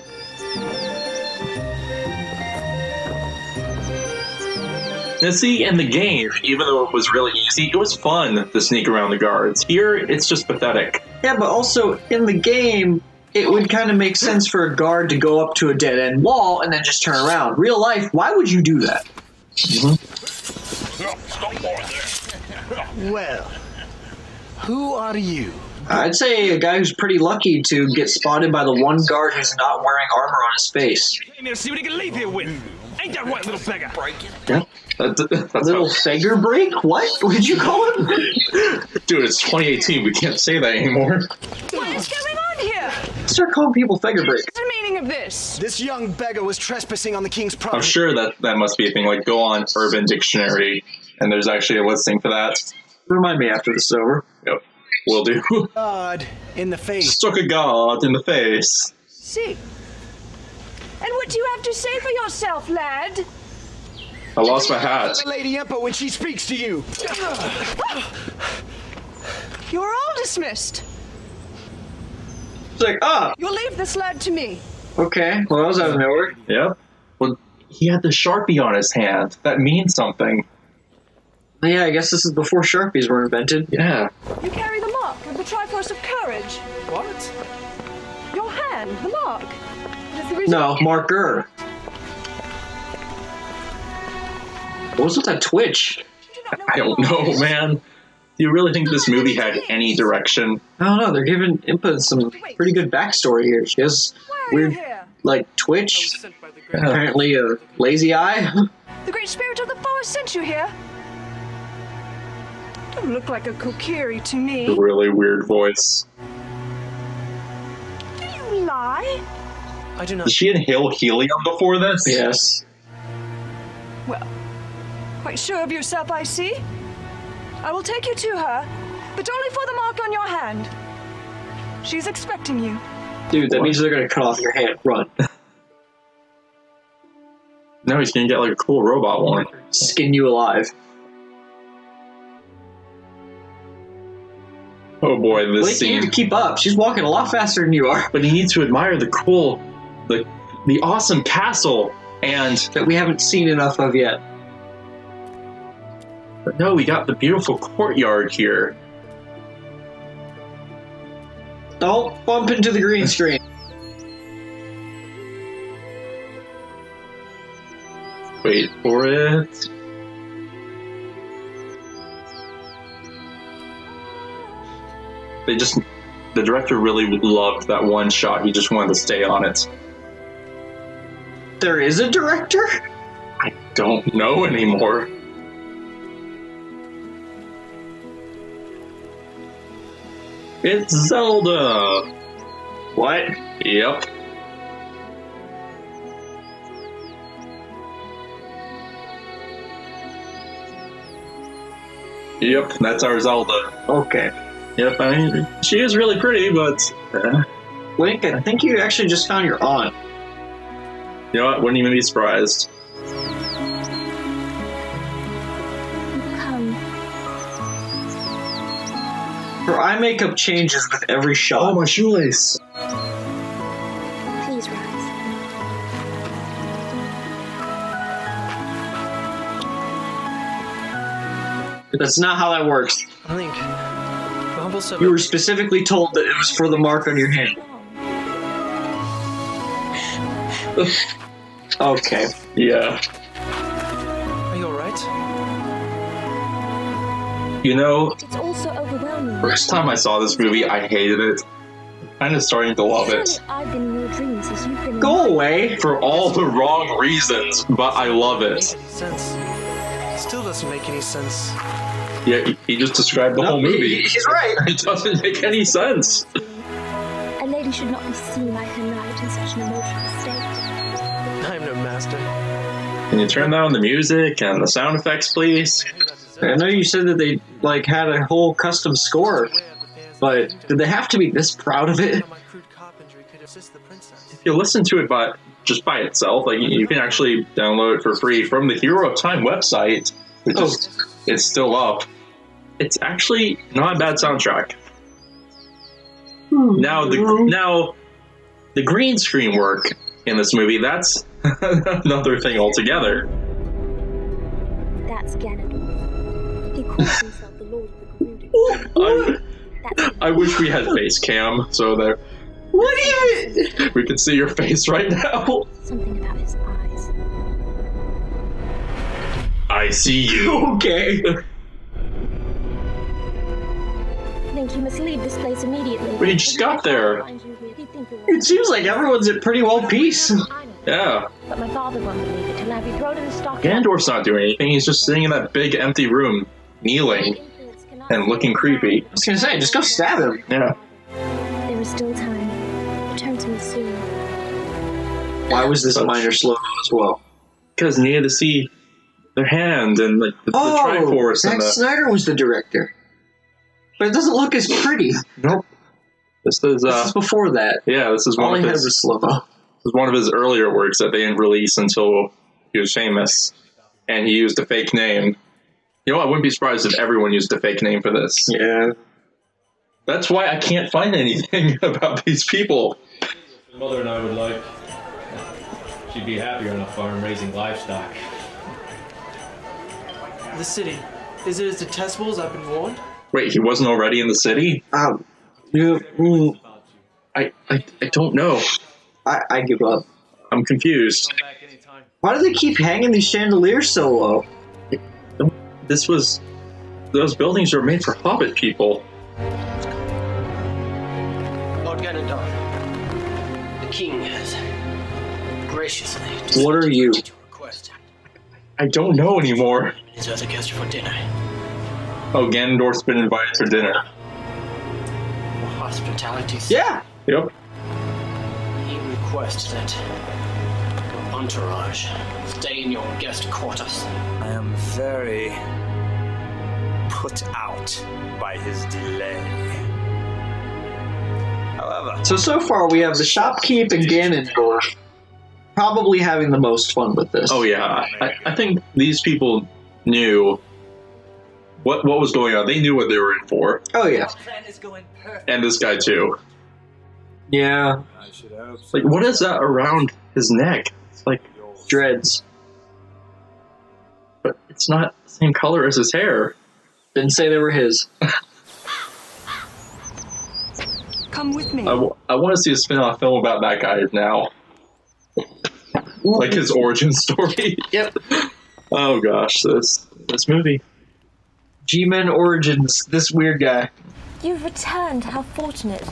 Now see, in the game, even though it was really easy, it was fun to sneak around the guards. Here, it's just pathetic. Yeah, but also, in the game, it would kind of make sense for a guard to go up to a dead-end wall and then just turn around. Real life, why would you do that? Well, who are you? I'd say a guy who's pretty lucky to get spotted by the one guard who's not wearing armor on his face. Came here to see what he can leave here with. Ain't that right, little beggar? Yeah. That's little beggar break? What? What did you call him? Dude, it's 2018. We can't say that anymore. What is going on here? Start calling people beggar break. What's the meaning of this? This young beggar was trespassing on the king's property. I'm sure that must be a thing. Like, go on Urban Dictionary, and there's actually a listing for that. Remind me after this is over. Yep. Will do. God in the face. Struck a god in the face. See. And what do you have to say for yourself, lad? I lost my hat. The Lady Emperor when she speaks to you. You're all dismissed. It's like, You'll leave this lad to me. Okay, well, that was out of nowhere. Yep. Well, he had the Sharpie on his hand. That means something. Yeah, I guess this is before Sharpies were invented. Yeah. You carry the mark of the Triforce of Courage. What? Your hand, the mark. It is the reason No, marker. What was with that twitch? I don't know, man. Do you really think this movie had any direction? I don't know. They're giving Impa some pretty good backstory here. She has weird, like, twitch. Apparently a lazy eye. The great spirit of the forest sent you here. Don't look like a Kokiri to me. A really weird voice. Do you lie? I do not. Did she inhale helium before this? Yes. Well, quite sure of yourself, I see. I will take you to her, but only for the mark on your hand. She's expecting you. Dude, that means they're gonna cut off your hand. Run. No, he's gonna get like a cool robot one. Skin you alive. Oh boy, this Blake, scene. you need to keep up. She's walking a lot faster than you are. But he needs to admire the awesome castle, and that we haven't seen enough of yet. But no, we got the beautiful courtyard here. Don't bump into the green screen. Wait for it. The director really loved that one shot. He just wanted to stay on it. There is a director? I don't know anymore. It's Zelda! What? Yep. Yep, that's our Zelda. Okay. Yep, I mean, she is really pretty, but... Link, I think you actually just found your aunt. You know what? Wouldn't even be surprised. Come. Her eye makeup changes with every shot. Oh, my shoelace! Please rise. That's not how that works. Link, Mumble said You were specifically told that it was for the mark on your hand. Okay. Yeah. Are you alright? You know, It's also overwhelming. first time I saw this movie, I hated it. Kind of starting to love it. Surely I've been in your dreams as you've been in Go away! For all the wrong reasons, but I love it. Sense. Still doesn't make any sense. Yeah, he just described the whole movie. He's right. It doesn't make any sense. A lady should not be seen by her knight in such an emotional state. I'm no master. Can you turn down the music and the sound effects, please? I know you said that they had a whole custom score, but did they have to be this proud of it? If you listen to it just by itself, like you can actually download it for free from the Hero of Time website. It's still up. It's actually not a bad soundtrack. Now the green screen work in this movie, that's another thing altogether. That's Ganondorf. He calls himself the Lord of the Gerudo. I wish we had face cam so that What even? we could see your face right now. Something about his eyes. I see you. Okay. Link, you must leave this place immediately. We just got there. It seems like everyone's at pretty well peace. Yeah. But my father won't believe it. He'll have you thrown in the stock. Ganondorf's not doing anything. He's just sitting in that big empty room, kneeling and looking creepy. I was gonna say, just go stab him. Yeah. There is still time. Return to me soon. Why was this a minor slow-mo as well? Because needed to see their hand and the Triforce Zack and the... Snyder was the director. But it doesn't look as pretty. Nope. This is before that. Yeah, this is one All of he had his... was slow-mo. This is one of his earlier works that they didn't release until he was famous. And he used a fake name. You know, I wouldn't be surprised if everyone used a fake name for this. Yeah. That's why I can't find anything about these people. Mother and I would like. She'd be happier on a farm raising livestock. The city. Is it as detestable as I've been warned? Wait, he wasn't already in the city? I don't know. I give up. I'm confused. Why do they keep hanging these chandeliers so low? Those buildings are made for hobbit people. Lord Ganondorf, the king has graciously... What are you? I don't know anymore. His other guest for dinner. Oh, Ganondorf's been invited for dinner. Hospitality. Yeah. Yep. He requests that your entourage stay in your guest quarters. I am very put out by his delay. However... So far we have the shopkeep and Ganondorf probably having the most fun with this. Oh yeah, I think these people knew what was going on. They knew what they were in for. Oh yeah. And this guy too. Yeah. Like, what is that around his neck? It's like dreads. But it's not the same color as his hair. Didn't say they were his. Come with me. I want to see a spin-off film about that guy now. Like his origin story. Yep. Oh gosh, this movie. G-Men Origins, this weird guy. You've returned, how fortunate.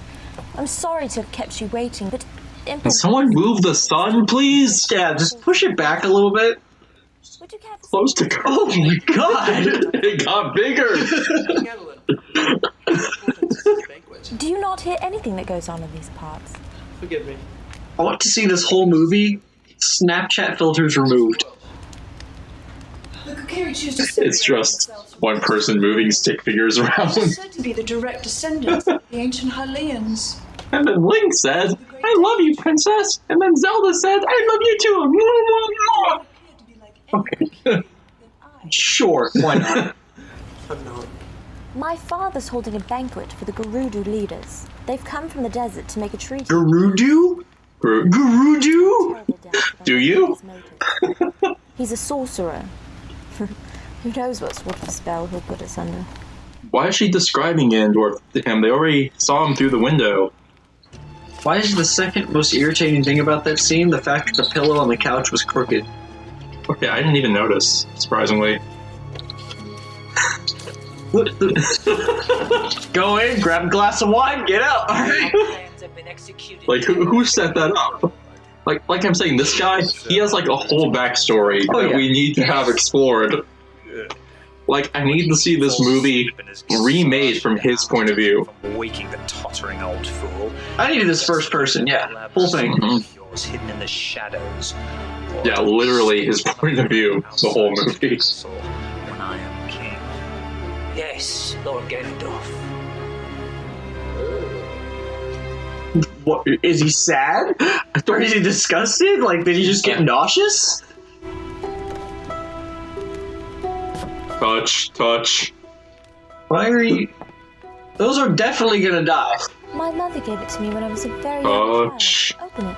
I'm sorry to have kept you waiting, but... Can someone move the sun, please? Yeah, just push it back a little bit. Close to... Oh my god! It got bigger! Do you not hear anything that goes on in these parts? Forgive me. I want to see this whole movie, Snapchat filters removed. It's just one person moving stick figures around. Said to be the direct descendants of the ancient Hylians. And then Link said, "I love you, princess." And then Zelda said, "I love you too." Okay. Sure, why not? My father's holding a banquet for the Gerudo leaders. They've come from the desert to make a treaty. Gerudo? Gerudo? Do you? He's a sorcerer. Who knows what sort of spell he'll put us under. Why is she describing Ganondorf to him? They already saw him through the window. Why is the second most irritating thing about that scene the fact that the pillow on the couch was crooked? Okay, I didn't even notice, surprisingly. Go in, grab a glass of wine, get out. Like, who set that up? Like I'm saying, this guy, he has like a whole backstory that we need to have explored. Like, I need to see this movie remade from his point of view. Waking the tottering old fool. I needed this first person, yeah. Full thing. Yours hidden in the shadows. Yeah, literally his point of view, the whole movie. When I am king. Yes, Lord Ganondorf. What, is he sad? Or is he disgusted? Like, did he just get nauseous? Touch. Why are you... Those are definitely gonna die. My mother gave it to me when I was a very young child. Open it.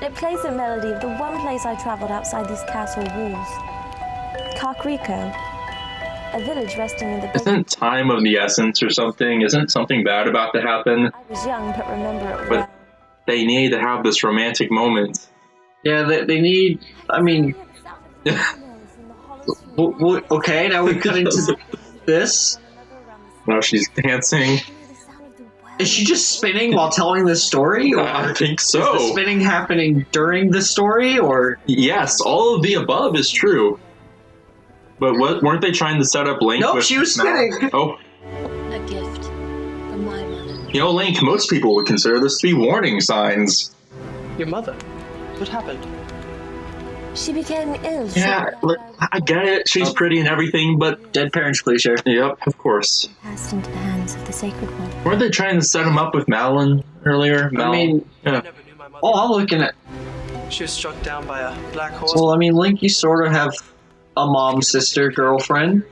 It plays the melody of the one place I travelled outside these castle walls. Kakriko. A village resting in the... Isn't time of the essence or something? Isn't something bad about to happen? I was young, but remember it well. But they need to have this romantic moment. Yeah, they need... I mean... Okay, now we cut into this. Now she's dancing. Is she just spinning while telling the story? Or I think so. Is the spinning happening during the story, or...? Yes, all of the above is true. But weren't they trying to set up Link? Nope, she was spinning. Oh. A gift from my mother. You know, Link, most people would consider this to be warning signs. Your mother? What happened? She became ill. Yeah, look, I get it. She's pretty and everything, but... Dead parents cliche. Yep, of course. Passed into the hands of the Sacred One. Weren't they trying to set him up with Malin earlier? I mean... Yeah. Oh, I'm looking at... She was struck down by a black horse. Well, I mean, Link, you sort of have a mom, sister, girlfriend.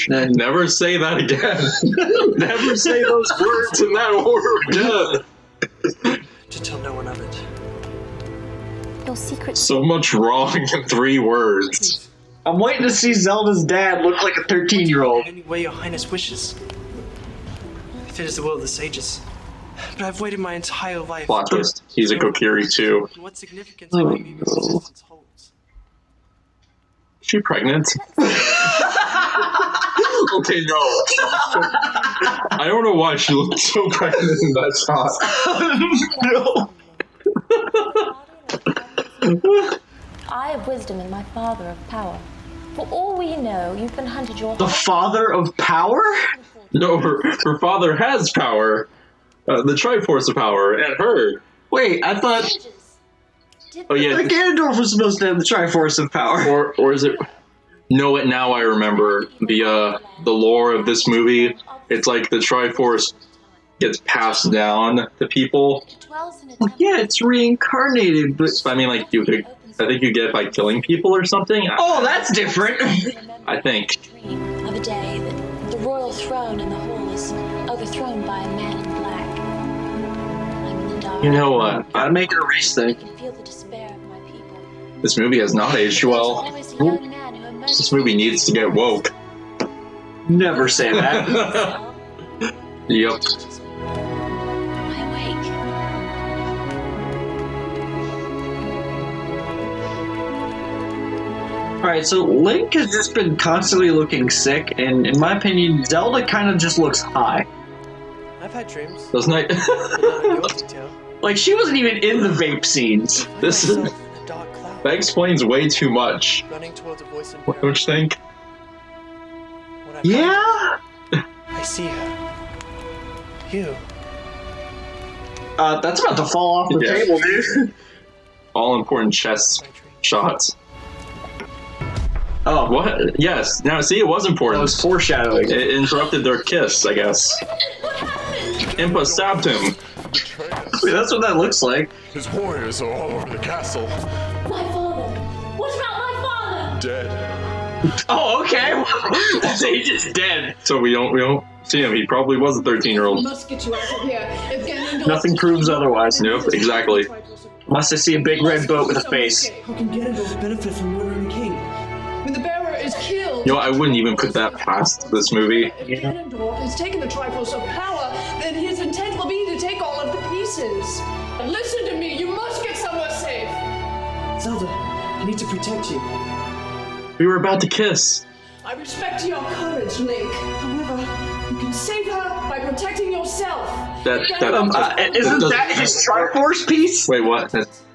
Then never say that again. Never say those words in that order again. To tell no one of it. Your secret... So much wrong in 3 words. I'm waiting to see Zelda's dad look like a 13-year-old. Any way your highness wishes. If it is the will of the sages. But I've waited my entire life. Plot twist. He's a Kokiri too. What significance maybe this existence holds? Is she pregnant? Okay, no. I don't know why she looked so pregnant in that shot. No. I of wisdom and my father of power. For all we know, you've been hunted your... The father of power? No, her father has power. The Triforce of power, and her. Wait, I thought... Oh yeah, Ganondorf was supposed to have the Triforce of power. Or is it... No, now I remember. The lore of this movie, it's like the Triforce gets passed down to people. Well, yeah, it's reincarnated, but... I mean, like, you could I think you get it by killing people or something. Oh, that's different. I think. Of a day that the royal throne in the hall is overthrown by a man in black. I'm in the dark. You know what? I'd make it a race thing. I can feel the despair of my people. This movie has not aged well. This movie needs to get woke. Never say that. Yep. Alright, so Link has just been constantly looking sick, and in my opinion, Zelda kind of just looks high. I've had dreams. Doesn't it? Like, she wasn't even in the vape scenes. This is... That explains way too much. Running towards a voice in What do you think? Yeah? I see her. You. That's about to fall off the table, dude. All important chest shots. Oh, what? Yes. Now, see, it was important. That was foreshadowing. It interrupted their kiss, I guess. Impa stabbed him. Wait, that's what that looks like. His warriors are all over the castle. My father! What about my father? Dead. Oh, okay. He's just dead. So we don't see him. He probably was a 13-year-old. Must get you out of here. If Ganondorf Nothing proves otherwise. Nope, exactly. Must I see a big red boat with a face. How can Ganondorf benefit from murdering the king? When the bearer is killed, You know, I wouldn't even put that past this movie. if Ganondorf has taken the Triforce of power, then his intent will be to take all of the pieces. Listen to me, you must get somewhere safe. Zelda, I need to protect you. We were about to kiss. I respect your courage, Link. However, you can save her by protecting yourself. Isn't that his Triforce piece? Wait, what?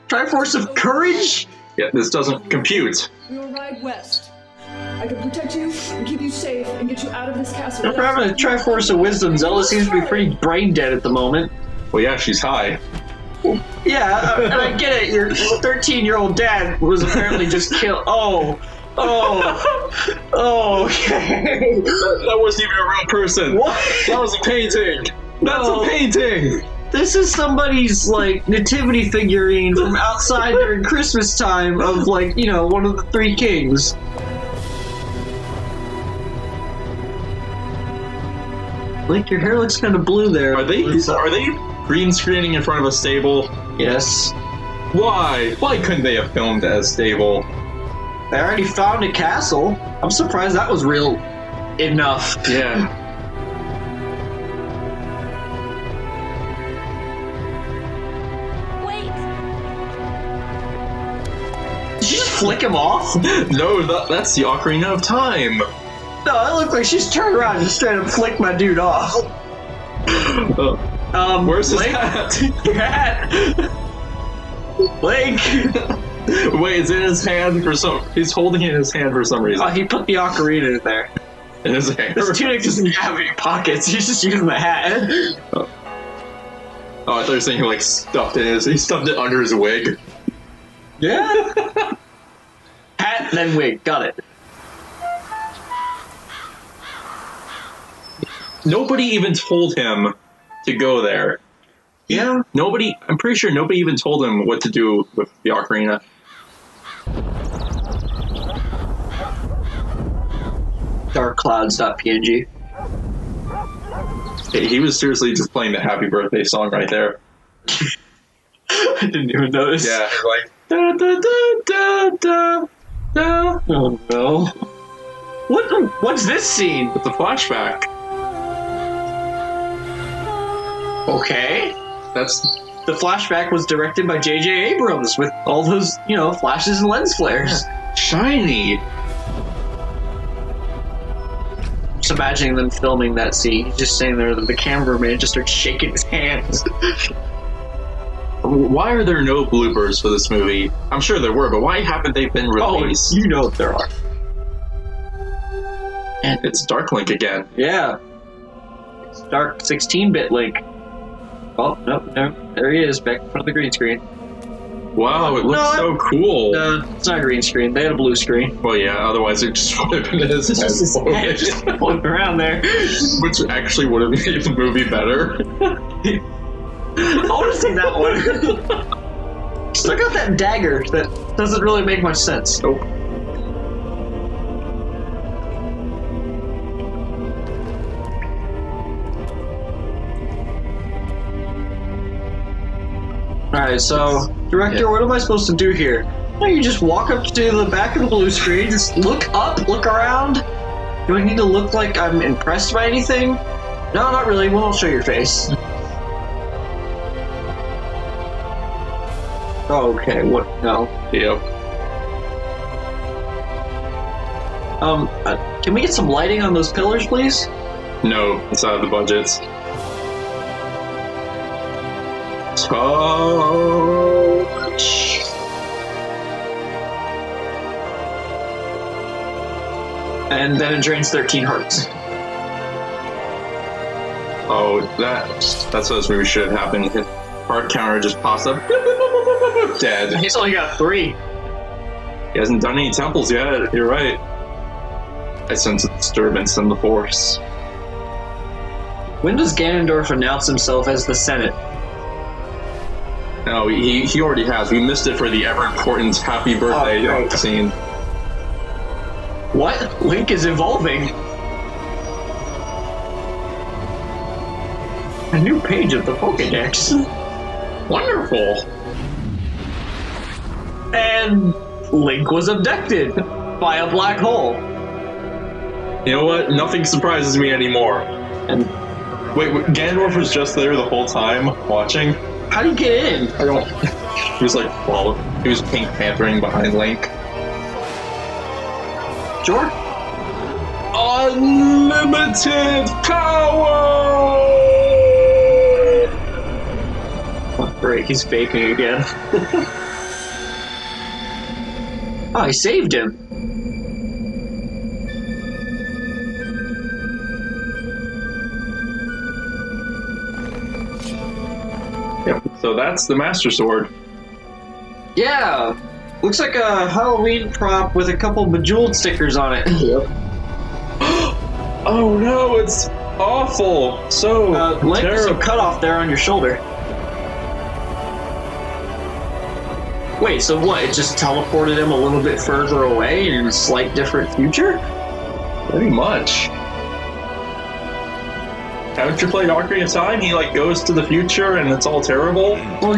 Triforce of courage? Yeah, this doesn't compute. We will ride west. I can protect you and keep you safe and get you out of this castle. After having a Triforce of wisdom, Zelda seems to be pretty brain dead at the moment. Well, yeah, she's high. Yeah, and I get it. Your 13-year-old dad was apparently just killed. Oh, okay. That wasn't even a real person. What? That was a painting. That's a painting. This is somebody's, like, nativity figurine from outside during Christmas time of, like, you know, one of the three kings. Link, your hair looks kind of blue there. Are they green screening in front of a stable? Yes. Why? Why couldn't they have filmed at a stable? They already found a castle. I'm surprised that was real enough. Yeah. Did she just flick him off? No, that's the Ocarina of Time. No, it looked like she's turned around and just straight up flicked my dude off. Where's his Link? hat? Your hat! Link! Wait, it's in his hand for some... He's holding it in his hand for some reason. Oh, he put the ocarina in there. In his hand? His tunic doesn't have any pockets, he's just using the hat. Oh, I thought you were saying he, like, stuffed it in his... He stuffed it under his wig. Yeah. Hat, then wig. Got it. Nobody even told him to go there. Yeah. I'm pretty sure nobody even told him what to do with the Ocarina. Darkclouds.png. He was seriously just playing the Happy Birthday song right there. I didn't even notice. Yeah, like... Da, da, da, da, da, da. Oh no. What's this scene? It's a flashback. Okay. That's... The flashback was directed by J.J. Abrams with all those, you know, flashes and lens flares. Shiny. Just imagining them filming that scene. He's just sitting there, the cameraman just starts shaking his hands. Why are there no bloopers for this movie? I'm sure there were, but why haven't they been released? Oh, you know there are. And it's Dark Link again. Yeah. It's Dark 16-bit Link. Oh, no, there he is, back in front of the green screen. Wow, it looks so cool. No, it's not a green screen. They had a blue screen. Well, yeah, otherwise it just would have been his head just floating around there. Which actually would have made the movie better. I want to see that one. Still got that dagger that doesn't really make much sense. Nope. Alright, so, Director, what am I supposed to do here? No, you just walk up to the back of the blue screen, just look up, look around. Do I need to look like I'm impressed by anything? No, not really. We won't show your face. Okay, what? No. Yep. Can we get some lighting on those pillars, please? No, it's out of the budget. So much. And then it drains 13 hearts. Oh, that's what this movie should have happened. His heart counter just pops up. Dead. He's only got 3. He hasn't done any temples yet. You're right. I sense a disturbance in the Force. When does Ganondorf announce himself as the Senate? No, he already has. We missed it for the ever-important happy birthday scene. What? Link is evolving. A new page of the Pokédex. Wonderful. And Link was abducted by a black hole. You know what? Nothing surprises me anymore. And wait, Ganondorf was just there the whole time watching? How do you get in? I don't... He was like, well, he was Pink Panthering behind Link. Sure. Unlimited power! Oh, great, he's faking again. Oh, he saved him. Yep, so that's the Master Sword. Yeah, looks like a Halloween prop with a couple bejeweled stickers on it. Yep. Oh no, it's awful. So Link, terrible. some cut off there on your shoulder. Wait, so what? It just teleported him a little bit further away in a slight different future? Pretty much. Haven't you played Ocarina of Time? He like goes to the future and it's all terrible? Well,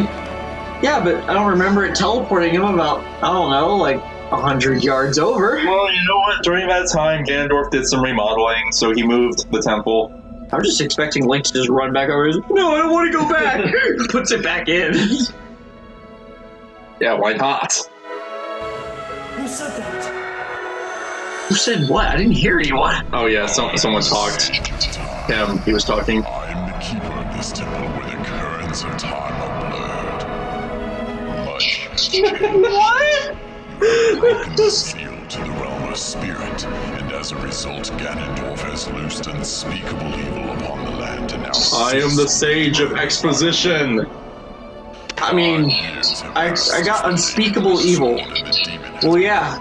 yeah, but I don't remember it teleporting him about, I don't know, like 100 yards over. Well, you know what? During that time, Ganondorf did some remodeling, so he moved the temple. I'm just expecting Link to just run back over. No, I don't want to go back. Puts it back in. Yeah, why not? Who said that? Who said what? I didn't hear anyone. Oh yeah, someone talked. Him, he was talking. I am the keeper of this temple where the currents of time are blurred. Much has changed. What? You have broken the seal to the realm of spirit, and as a result, Ganondorf has loosed unspeakable evil upon the land and now... I am the Sage of Exposition! I mean, I got unspeakable evil. Well, yeah.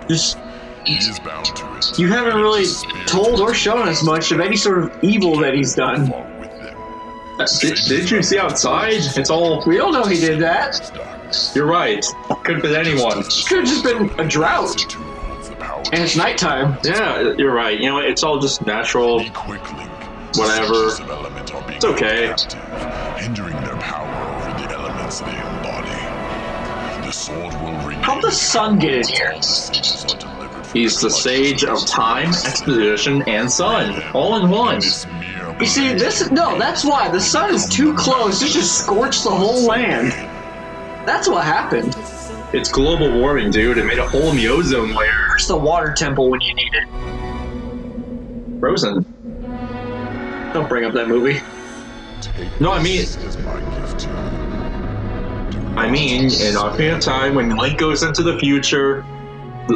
Just... You haven't really told or shown us much of any sort of evil that he's done. Did you see outside? It's all... We don't know he did that. You're right. Could have been anyone. It could have just been a drought. And it's nighttime. Yeah, you're right. You know, it's all just natural. Whatever. It's okay. Hindering their power over the elements they embody. The sword will remain. How'd the sun get in here? He's the Sage of Time, Exposition, and Sun. All in one. You see, that's why. The sun is too close. It just scorched the whole land. That's what happened. It's global warming, dude. It made a hole in the ozone layer. Where's the water temple when you need it? Frozen. Don't bring up that movie. No, I mean in Ocarina of Time, when Link goes into the future...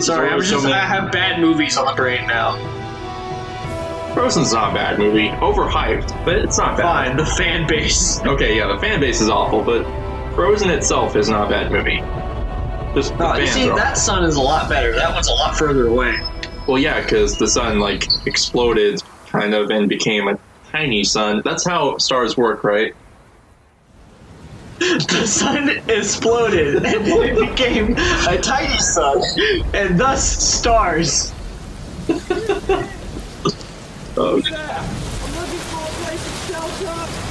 Sorry, I have bad movies on the brain now. Frozen's not a bad movie. Overhyped, but it's not bad. Fine, the fan base. Okay, yeah, the fan base is awful, but Frozen itself is not a bad movie. Just the you fans see, are that sun is a lot better. That one's a lot further away. Well, yeah, because the sun, like, exploded, kind of, and became a tiny sun. That's how stars work, right? the sun exploded, and then it became a tiny sun, and thus stars. Oh.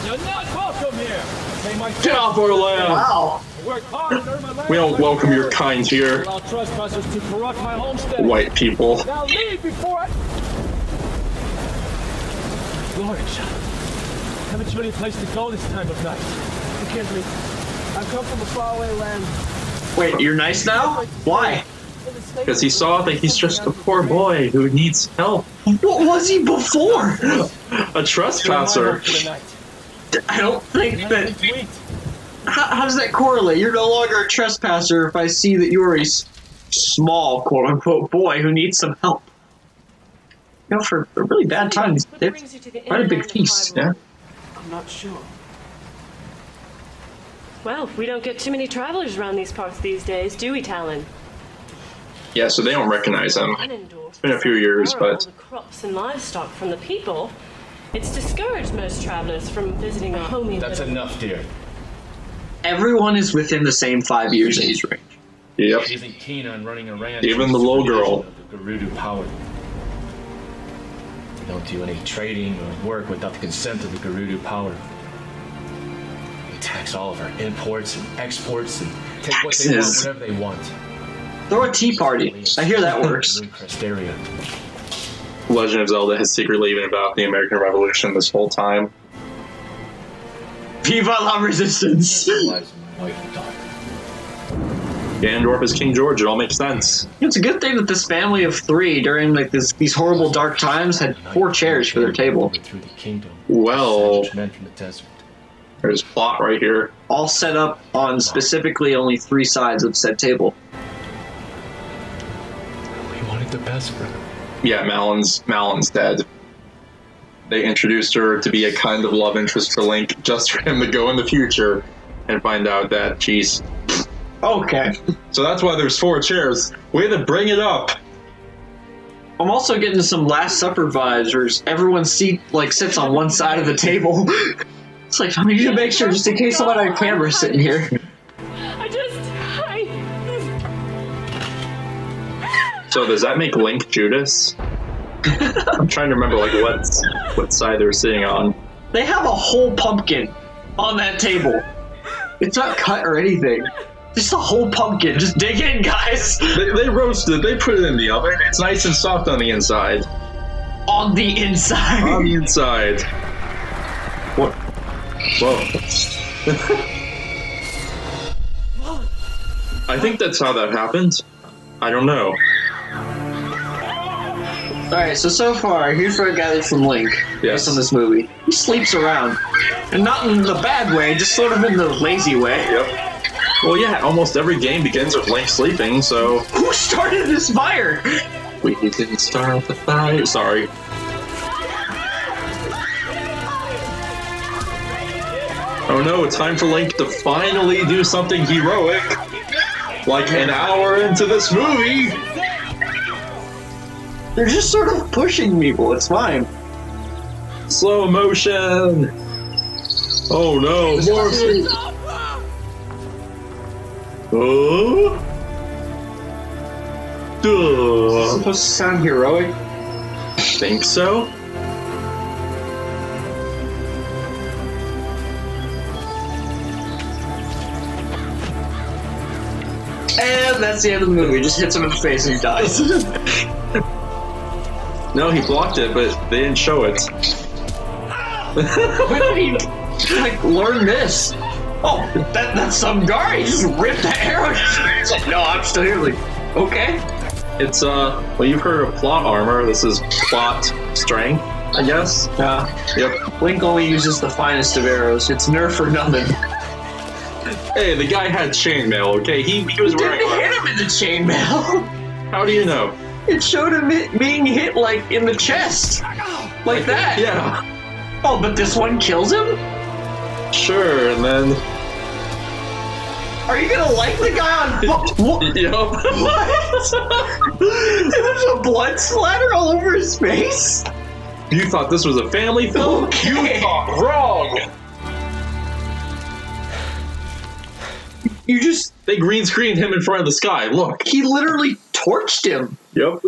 You're not welcome here. Get off our land! Wow. We don't welcome your kind here. Allow trespassers to corrupt my homestead. White people. Now leave before I... Lawrence, haven't you any place to go this time of night? Forgive me. I've come from a faraway land. Wait, you're nice now? Why? Because he saw that he's just a poor boy who needs help. What was he before? A trespasser. I don't think that... How does that correlate? You're no longer a trespasser if I see that you're a small, quote-unquote, boy who needs some help. You know, for a really bad time, it's quite a big feast, yeah? I'm not sure. Well, we don't get too many travelers around these parts these days, do we, Talon? Yeah, so they don't recognize him. It's been a few years, but... All the crops and livestock from the people. It's discouraged most travelers from visiting our homey... That's enough, dear. Everyone is within the same 5 years age range. Yep. He isn't keen on running a ranch. Even the little girl. The Gerudo power. They don't do any trading or work without the consent of the Gerudo power. They tax all of our imports and exports and take what they want whenever they want. Throw a tea party. I hear that works. Legend of Zelda has secretly been about the American Revolution this whole time. Viva la Resistance! Ganondorf is King George, it all makes sense. It's a good thing that this family of 3, during like these horrible dark times, had 4 chairs for their table. Well, there's plot right here. All set up on specifically only 3 sides of said table. We wanted the best for her. Yeah, Malon's dead. They introduced her to be a kind of love interest for Link, just for him to go in the future and find out that she's... Okay. So that's why there's 4 chairs. Way to bring it up! I'm also getting some Last Supper vibes, where everyone's seat sits on one side of the table. It's like, I need to make sure, just in case someone on camera is sitting here. So does that make Link Judas? I'm trying to remember what side they were sitting on. They have a whole pumpkin on that table. It's not cut or anything. Just a whole pumpkin. Just dig in, guys. They roasted. They put it in the oven. It's nice and soft on the inside. On the inside. On the inside. What? Whoa. I think that's how that happened. I don't know. Alright, so far, here's what I gathered from Link based on this movie. He sleeps around. And not in the bad way, just sort of in the lazy way. Yep. Well, yeah, almost every game begins with Link sleeping, so... Who started this fire? We didn't start the fire. Sorry. Oh no, it's time for Link to finally do something heroic. Like an hour into this movie. They're just sort of pushing people, it's fine. Slow motion! Oh no, more... Oh? Duh. Is this supposed to sound heroic? Think so? And that's the end of the movie. Just hits him in the face and he dies. No, he blocked it, but they didn't show it. When did he learn this? Oh, that's some guy. He just ripped the arrow. He's like, no, I'm still here. Like, okay. It's well, you've heard of plot armor. This is plot strength, I guess. Yep. Link only uses the finest of arrows. It's nerf or nothing. Hey, the guy had chainmail. Okay, he was wearing. Didn't hit him in the chainmail. How do you know? It showed him being hit in the chest, like that. Yeah. Oh, but this one kills him. Sure, and then. Are you gonna like the guy on? Yep. What? There's a blood splatter all over his face. You thought this was a family film? Okay. You thought wrong. They green screened him in front of the sky. Look. He literally torched him. Yep.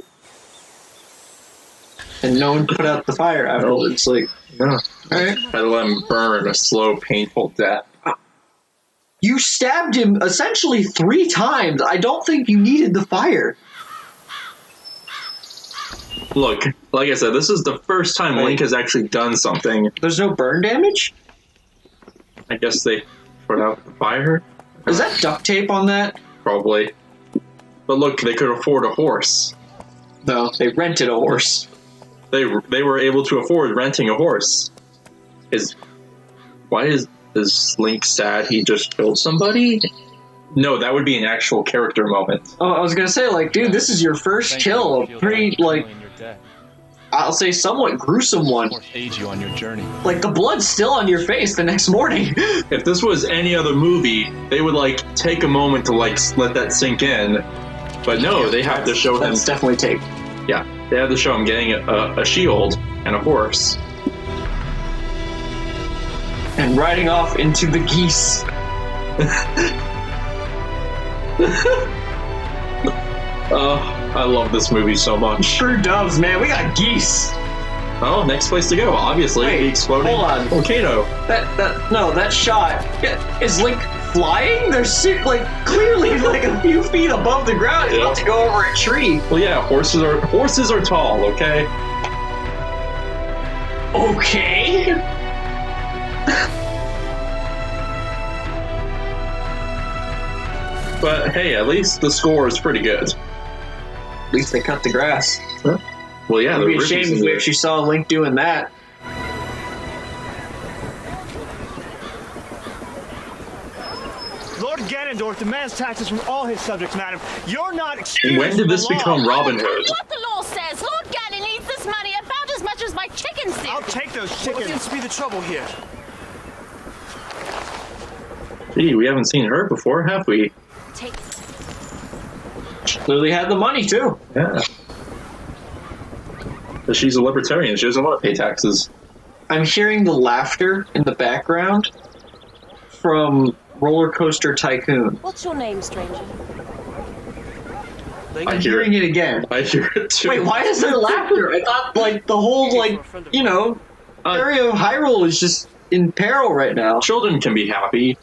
And no one put out the fire afterwards. Like, no. Alright. Had to let him burn a slow, painful death. You stabbed him essentially 3 times. I don't think you needed the fire. Look, like I said, this is the first time Link has actually done something. There's no burn damage? I guess they put out the fire. Is that duct tape on that? Probably. But look, they could afford a horse. No, they rented a horse. They were able to afford renting a horse. Why is Link sad he just killed somebody? No, that would be an actual character moment. Oh, I was gonna say, like, dude, this is your first kill. A pretty, like, I'll say somewhat gruesome one. Aid you on your journey. Like, the blood's still on your face the next morning. If this was any other movie, they would, like, take a moment to, like, let that sink in. But no, they have to show him... That's definitely tape. Yeah, they have to show him getting a shield and a horse. And riding off into the geese. I love this movie so much. True doves, man. We got geese. Oh, next place to go, obviously. Wait, the exploding volcano. That shot. Is Link flying? They're like clearly like a few feet above the ground. He's about to go over a tree. Well, yeah, horses are tall. Okay. Okay. But hey, at least the score is pretty good. At least they cut the grass. Huh? Well, yeah, it'd be a shame if we actually saw Link doing that. Lord Ganondorf demands taxes from all his subjects, madam. You're not excused. When did this become Robin Hood? What the law says, Lord Ganon needs this money about as much as my chickens do. I'll take those chickens. What seems to be the trouble here? Gee, we haven't seen her before, have we? She clearly had the money too. Yeah. But she's a libertarian. She doesn't want to pay taxes. I'm hearing the laughter in the background from Roller Coaster Tycoon. What's your name, stranger? I'm hearing it again. I hear it too. Wait, why is there laughter? I thought, like, the whole, like, you know, area of Hyrule is just in peril right now. Children can be happy.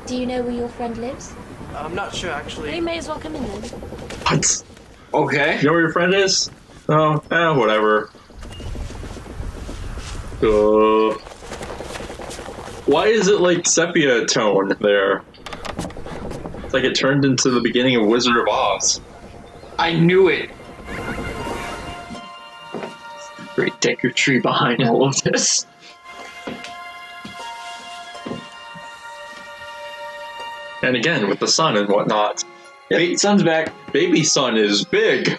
Do you know where your friend lives? I'm not sure, actually. You may as well come in then. What? Okay. You know where your friend is? Oh, whatever. Why is it like sepia tone there? It's like it turned into the beginning of Wizard of Oz. I knew it. Great Deku Tree behind all of this. And again, with the sun and whatnot. Yep, sun's back. Baby sun is big.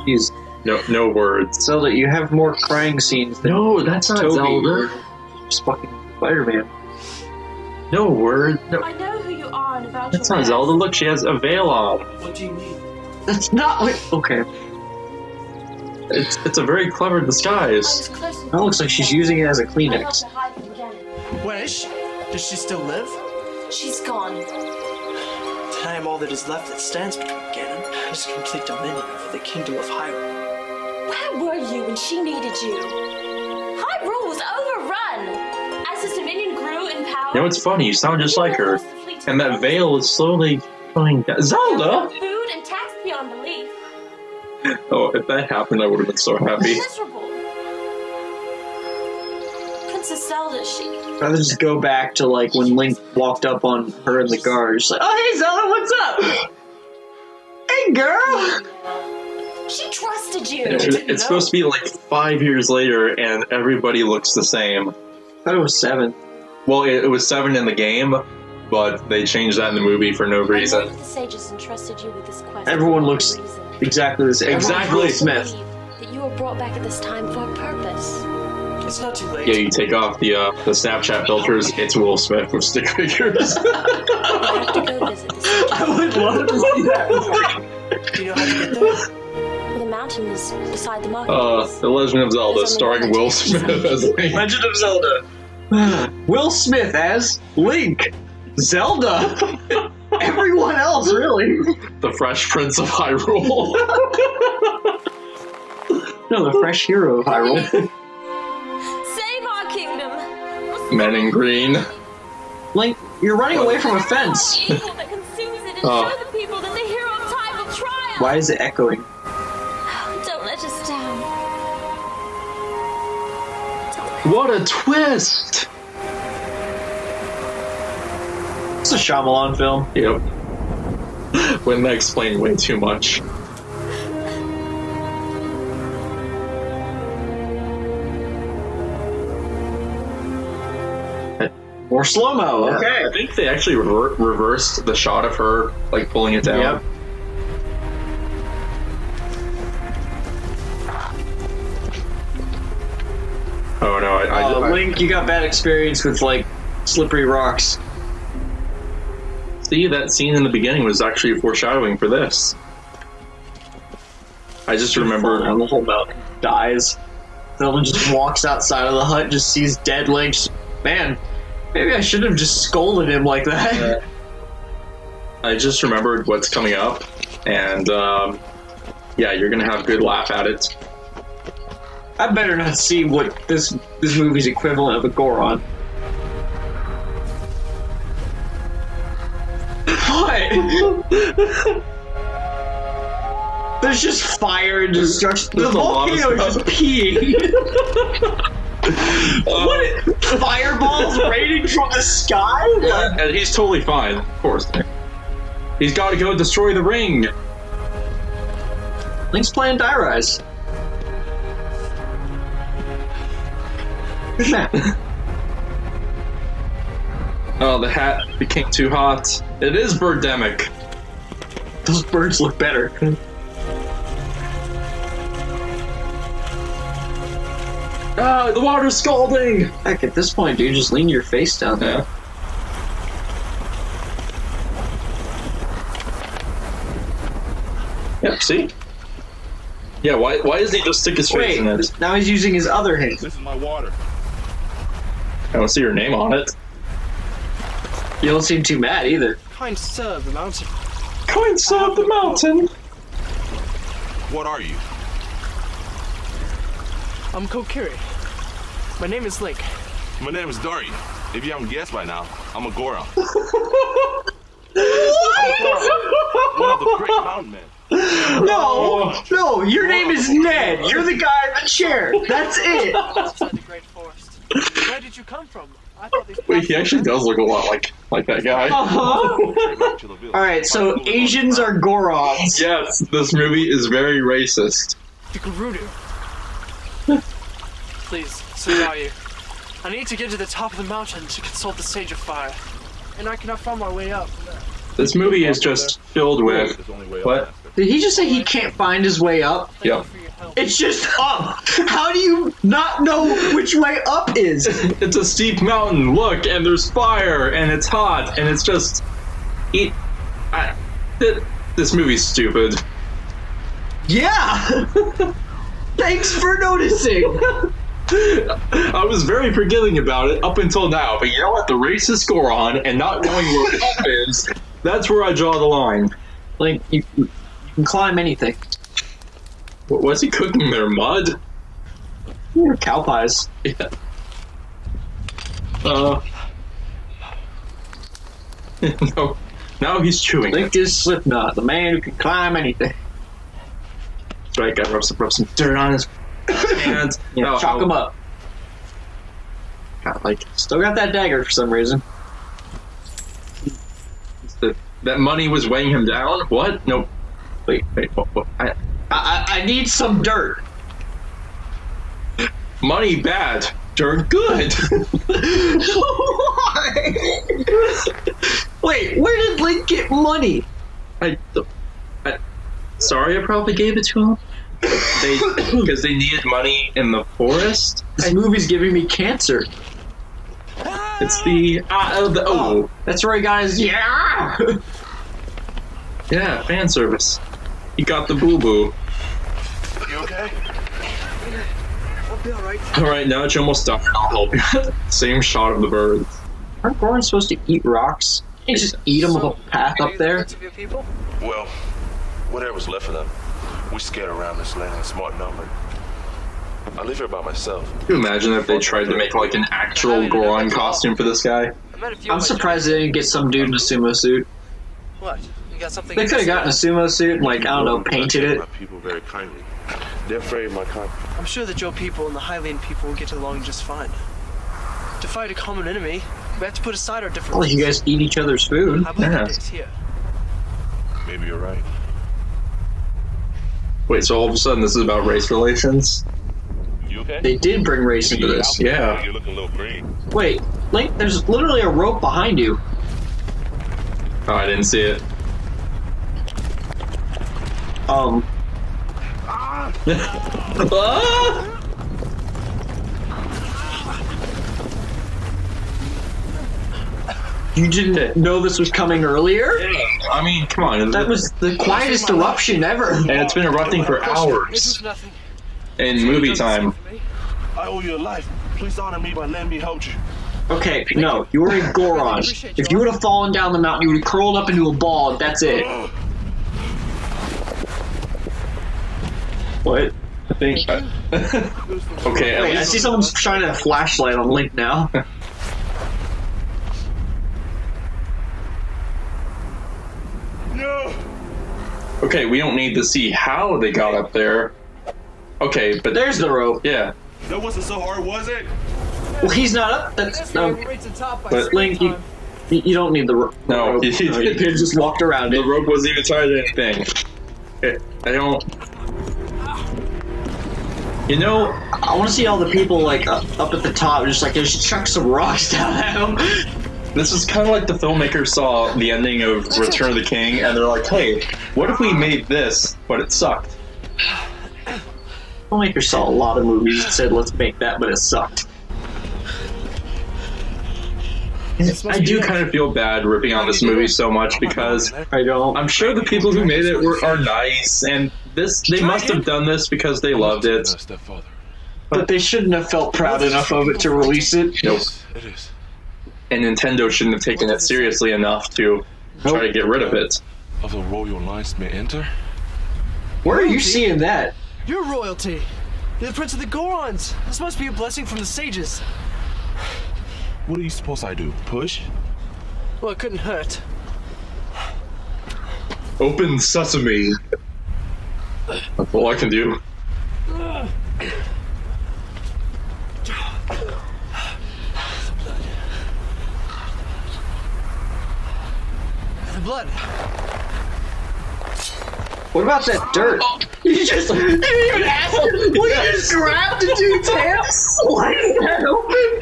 Jeez. No words. Zelda, you have more crying scenes than No, that's not Toby. Zelda. Just fucking Spider-Man. No word. No. I know who you are and about That's your not Zelda. Look, she has a veil on. What do you mean? That's not what... Okay. It's a very clever disguise. That looks like she's using it as a Kleenex. Where is she? Does she still live? She's gone. Then I am all that is left that stands between Ganon and his complete dominion over the kingdom of Hyrule. Where were you when she needed you? Hyrule was overrun. As his dominion grew in power... You know, it's funny. You sound just like her. And that veil is slowly going down. Zelda! Food and taxed beyond belief. Oh, if that happened, I would have been so happy. Miserable. Princess Zelda, she... I'd rather just go back to, like, when Link walked up on her in the guard. She's like, oh, hey, Zelda, what's up? Hey, girl! She trusted you. It's supposed to be like 5 years later, and everybody looks the same. I thought it was 7. Well, it was 7 in the game, but they changed that in the movie for no reason. The sages entrusted you with this quest. Everyone looks exactly the same. Exactly. Smith. That you were brought back at this time for a purpose. It's not too late. Yeah, you take off the Snapchat filters. It's Will Smith with stick figures. I would love to see that. Do you know how to get there? Well, the mountain is beside the market. The Legend of Zelda, starring Will Smith as Link. Legend of Zelda. Will Smith as Link. Zelda. Everyone else, really. The Fresh Prince of Hyrule. No, the Fresh Hero of Hyrule. Save our kingdom. Men in green. Link, you're running away from a fence. Evil that consumes it and Oh. show the people that the hero of time will triumph. Why is it echoing? Don't let us down. What a twist! It's a Shyamalan film. Yep. Wouldn't that explain way too much? More slow-mo, okay. I think they actually reversed the shot of her, like, pulling it down. Yep. Oh no, I Link, you got bad experience with, like, slippery rocks. see that scene in the beginning was actually foreshadowing for this. I just remember And the whole mountain dies. Zelda just walks outside of the hut, just sees dead Link. Man, maybe I should have just scolded him like that. I just remembered what's coming up, and yeah, you're gonna have a good laugh at it. I better not see what this movie's equivalent of a Goron. What? There's just fire and destruction. The There's a lot of volcano is just stuff. peeing. What? Fireballs raining from the sky? Yeah, and he's totally fine, of course. He's got to go destroy the ring. Link's playing Die Rise. Who's that? Oh, the hat became too hot. It is birdemic. Those birds look better. Ah, the water's scalding! Heck, at this point, dude, just lean your face down there. Yeah. Yeah, see? Yeah, why doesn't he just stick his face in it? Now he's using his other hand. This is my water. I don't see your name on it. You don't seem too mad either. Kind sir of the mountain. Kind sir of the mountain! What are you? I'm Kokiri. My name is Link. My name is Daria. If you haven't guessed by now, I'm a Goron. One of the great mountain men. No, your name is Ned. You're the guy in the chair. That's it. Outside the great forest. Where did you come from? I thought these Wait, he actually does look a lot like that guy. Alright, so Asians are Gorons. Yes, this movie is very racist. The Gerudo. Please, so are you. I need to get to the top of the mountain to consult the Sage of Fire. And I cannot find my way up. This movie is just filled with... What? Did he just say he can't find his way up? Yeah. It's just up. How do you not know which way up is? It's a steep mountain, look, and there's fire, and it's hot, and it's just... This movie's stupid. Yeah! Thanks for noticing! I was very forgiving about it up until now, but you know what? The racist Goron and not knowing where up is, that's where I draw the line. Like, you can climb anything. Was he cooking their mud? Cow pies. Yeah. No. Now he's chewing. Link is Slipknot, the man who can climb anything. That's right, gotta rub some dirt on his hands. Yeah, chalk him up. God, like, Still got that dagger for some reason. that money was weighing him down? What? No. Wait, what? I need some dirt. Money bad. Dirt good. Why? Wait, where did Link get money? Sorry, I probably gave it to him. because they needed money in the forest. This movie's giving me cancer. It's the that's where he got his yeah. Yeah, fan service. He got the boo boo. You okay? I'll be alright. Alright, now that you almost died, I'll help you. Same shot of the birds. Aren't Gorons supposed to eat rocks? Can't you just eat them with a path up there? Well, whatever's left of them, we scared around this land in smart number. I live here by myself. Can you imagine if they tried to make like an actual Goron costume for this guy? I'm surprised they didn't get some dude in a sumo suit. What? You got something? They could have gotten a sumo suit and, like, I don't know, painted it. My people very kindly. They're afraid of my kind. I'm sure that your people and the Highland people will get along just fine. To fight a common enemy, we have to put aside our differences. Well, you guys eat each other's food. I believe it is here. Maybe you're right. Wait, so all of a sudden this is about race relations? You okay? They did bring race into this. Yeah. You're looking a little green. Wait, Link, there's literally a rope behind you. Oh, I didn't see it. You didn't know this was coming earlier? Yeah, I mean, come on. That was the quietest eruption ever. And it's been erupting for hours. In movie time. I owe you a life. Please honor me by letting me hold you. Okay, no, you were a Goron. If you would have fallen down the mountain, you would have curled up into a ball, and that's it. What? I think. Okay, Wait, I see someone's shining a flashlight on Link now. No. Okay, we don't need to see how they got up there. Okay, but there's the rope. Yeah. That wasn't so hard, was it? Well, he's not up. That's but Link, you don't need the rope. No, he just walked around it. The rope wasn't even tied to anything. I don't. You know, I want to see all the people like up at the top, just like just chuck some rocks down at them. This is kind of like the filmmakers saw the ending of Return of the King, and they're like, "Hey, what if we made this, but it sucked?" Filmmakers saw a lot of movies and said, "Let's make that," but it sucked. I do kind of feel bad ripping on this movie so much because I'm sure the people who made it are nice, and they must have done this because they loved it. But they shouldn't have felt proud enough of it to release it. Nope. And Nintendo shouldn't have taken it seriously enough to try to get rid of it. Of the royal lines may enter? Where are you seeing that? You're royalty. You're the prince of the Gorons. This must be a blessing from the sages. What are you supposed I do? Push? Well, it couldn't hurt. Open sesame. That's all I can do. The blood. What about that dirt? You just didn't even ask him. We just grabbed the dude's hand, sliced that open.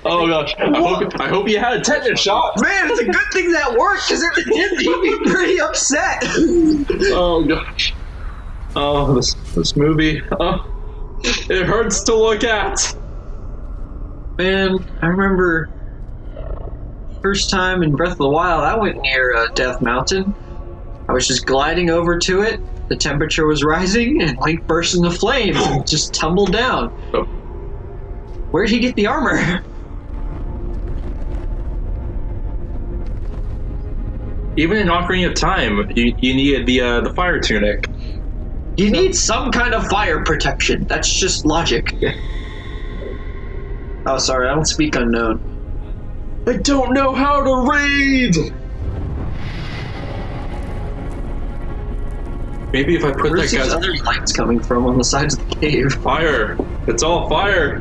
Oh gosh! I hope you had a tetanus shot. Man, it's a good thing that worked because it did leave me pretty upset. Oh gosh! Oh, this movie. Oh, it hurts to look at. Man, I remember first time in Breath of the Wild, I went near Death Mountain. I was just gliding over to it. The temperature was rising, and Link burst into flames and just tumbled down. Oh. Where'd he get the armor? Even in Ocarina of Time, you needed the fire tunic. You need some kind of fire protection. That's just logic. Oh, sorry, I don't speak unknown. I don't know how to read! Maybe if I put Where's that guy's other lights coming from on the sides of the cave? Fire. It's all fire.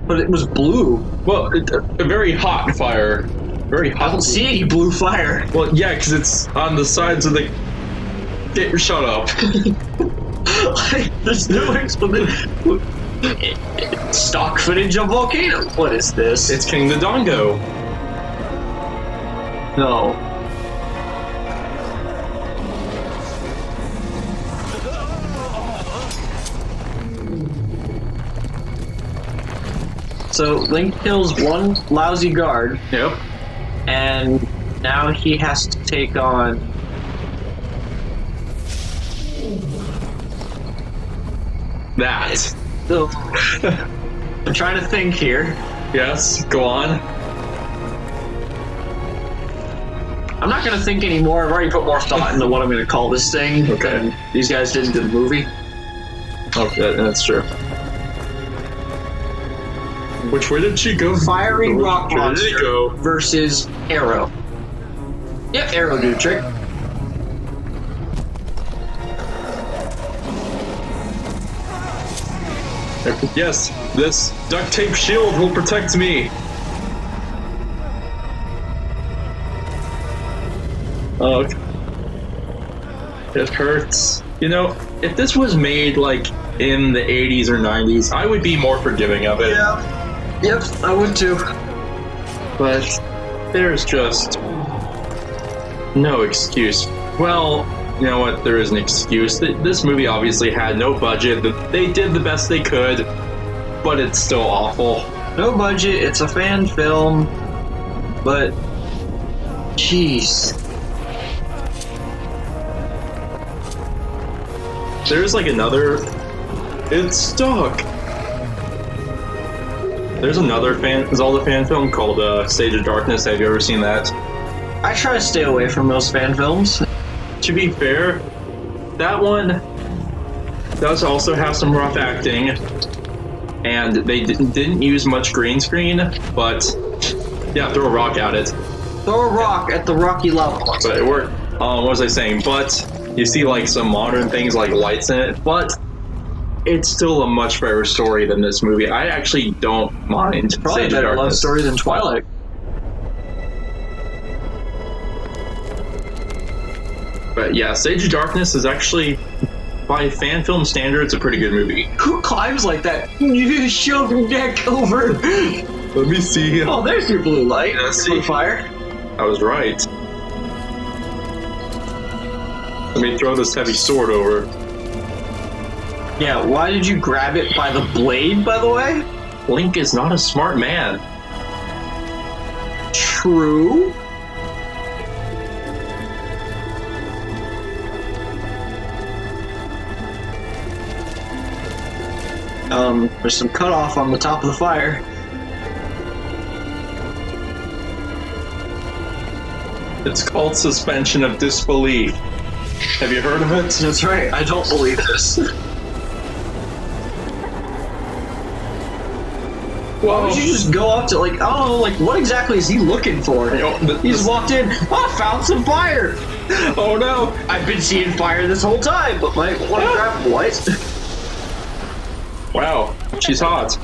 But it was blue. Well, a very hot fire. Very hot. I don't see any blue fire. Well, yeah, because it's on the sides of the... Shut up. There's no explanation. Stock footage of volcano. What is this? It's King Dodongo. No. So Link kills one lousy guard. Yep. And now he has to take on... that. So, I'm trying to think here. Yes, go on. I'm not going to think anymore. I've already put more thought into what I'm going to call this thing. Okay. These guys didn't do the movie. Okay, that's true. Which way did she go? Fiery rock Where did it monster go? versus Arrow. Yep, Arrow do the trick. Yes, this duct tape shield will protect me. Ugh. It hurts. You know, if this was made like in the 80s or 90s, I would be more forgiving of it. Yeah. Yep, I would too. But there's just no excuse. Well, you know what? There is an excuse. This movie obviously had no budget. They did the best they could, but it's still awful. No budget, it's a fan film, but jeez. There's like another... It's stuck. There's another Zelda fan film called Stage of Darkness. Have you ever seen that? I try to stay away from those fan films. To be fair, that one does also have some rough acting, and they didn't use much green screen, but yeah, throw a rock at it. Throw a rock at the rocky lava. But it worked. What was I saying? But you see like some modern things like lights in it, but it's still a much better story than this movie. I actually don't mind. Probably a better love story than Twilight. But yeah, Stage of Darkness is actually, by fan film standards, a pretty good movie. Who climbs like that? You shove your neck over. Let me see. Oh, there's your blue light. Yeah, see. Fire. I was right. Let me throw this heavy sword over. Yeah, why did you grab it by the blade, by the way? Link is not a smart man. True. There's some cutoff on the top of the fire. It's called suspension of disbelief. Have you heard of it? That's right, I don't believe this. Why would you just go up to, like, I don't know, like, what exactly is he looking for? He just walked in, oh, found some fire! Oh no! I've been seeing fire this whole time, but might want to grab what? Wow, she's hot.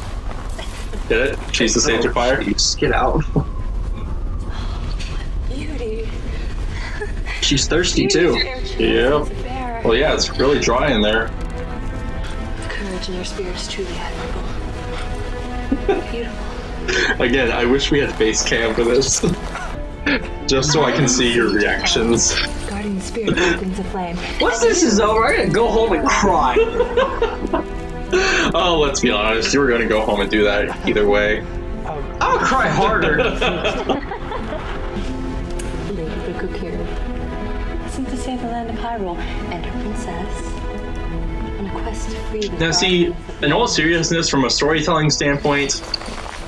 Get it? She's the sage of fire? Just get out. Beauty. She's thirsty too. Yep. Well, yeah, it's really dry in there. The courage in your spirit is truly admirable. Beautiful. Again, I wish we had face cam for this. Just so I can see your reactions. Guarding the spirit opens a flame. Once this is over, I'm gonna go home and cry. Oh, let's be honest. You were gonna go home and do that either way. I'll cry harder. Lady of the Kokiri, sent to save the land of Hyrule and her princess on a quest to free the Now see, in all seriousness, from a storytelling standpoint,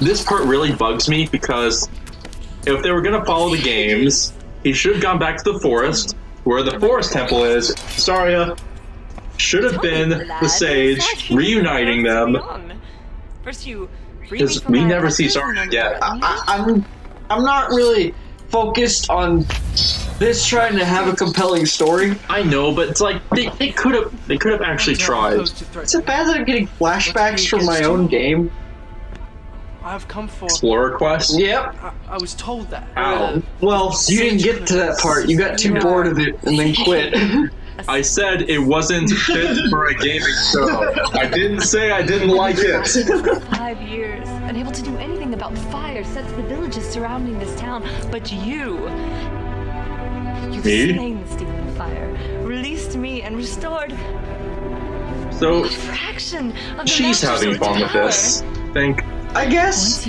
this part really bugs me because if they were gonna follow the games, he should have gone back to the forest, where the forest temple is. Saria should have been the sage reuniting them. Because we never see Saria again. I'm not really focused on this trying to have a compelling story. I know, but it's like they could have actually tried. Is it bad that I'm getting flashbacks from my own game? I've come for Explorer quest? Yep. I was told that. Ow. Well, you didn't get to that part. You got too bored of it and then quit. I said it wasn't fit for a gaming show. I didn't say I didn't like it. 5 years, unable to do anything about the fire set to the villages surrounding this town, but you've Me? slain the stealing fire, released me, and restored So a fraction of the she's Master having Sword's fun with power. this. Think I guess.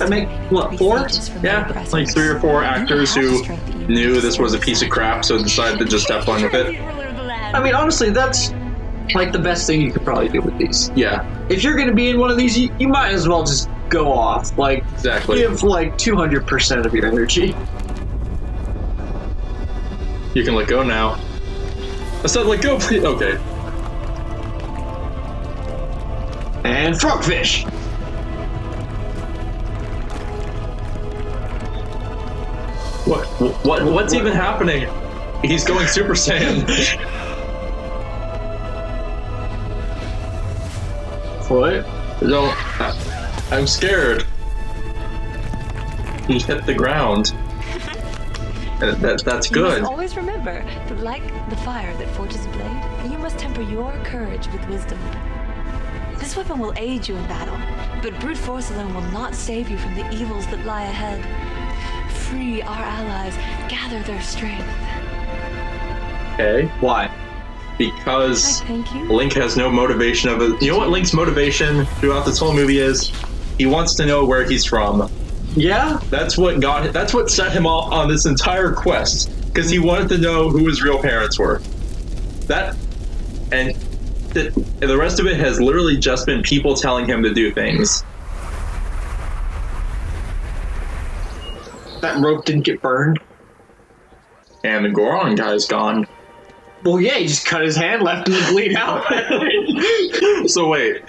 I make what, 4? Yeah, like 3 or 4 actors who knew this was a piece of crap, so decided to just have fun with it. I mean, honestly, that's like the best thing you could probably do with these. Yeah. If you're going to be in one of these, you might as well just go off. Like, exactly. Give like 200% of your energy. You can let go now. I said let go, please. Okay. And frogfish. What's even happening? He's going Super Saiyan. What? No, I'm scared. He hit the ground. That's good. You must always remember that, like the fire that forges a blade, you must temper your courage with wisdom. This weapon will aid you in battle, but brute force alone will not save you from the evils that lie ahead. Free our allies, gather their strength. Okay. Why? Because Link has no motivation of it. You know what Link's motivation throughout this whole movie is? He wants to know where he's from. Yeah? That's what set him off on this entire quest. Because he wanted to know who his real parents were. And the rest of it has literally just been people telling him to do things. That rope didn't get burned. And the Goron guy's gone. Well, yeah, he just cut his hand, left him to bleed out. So wait.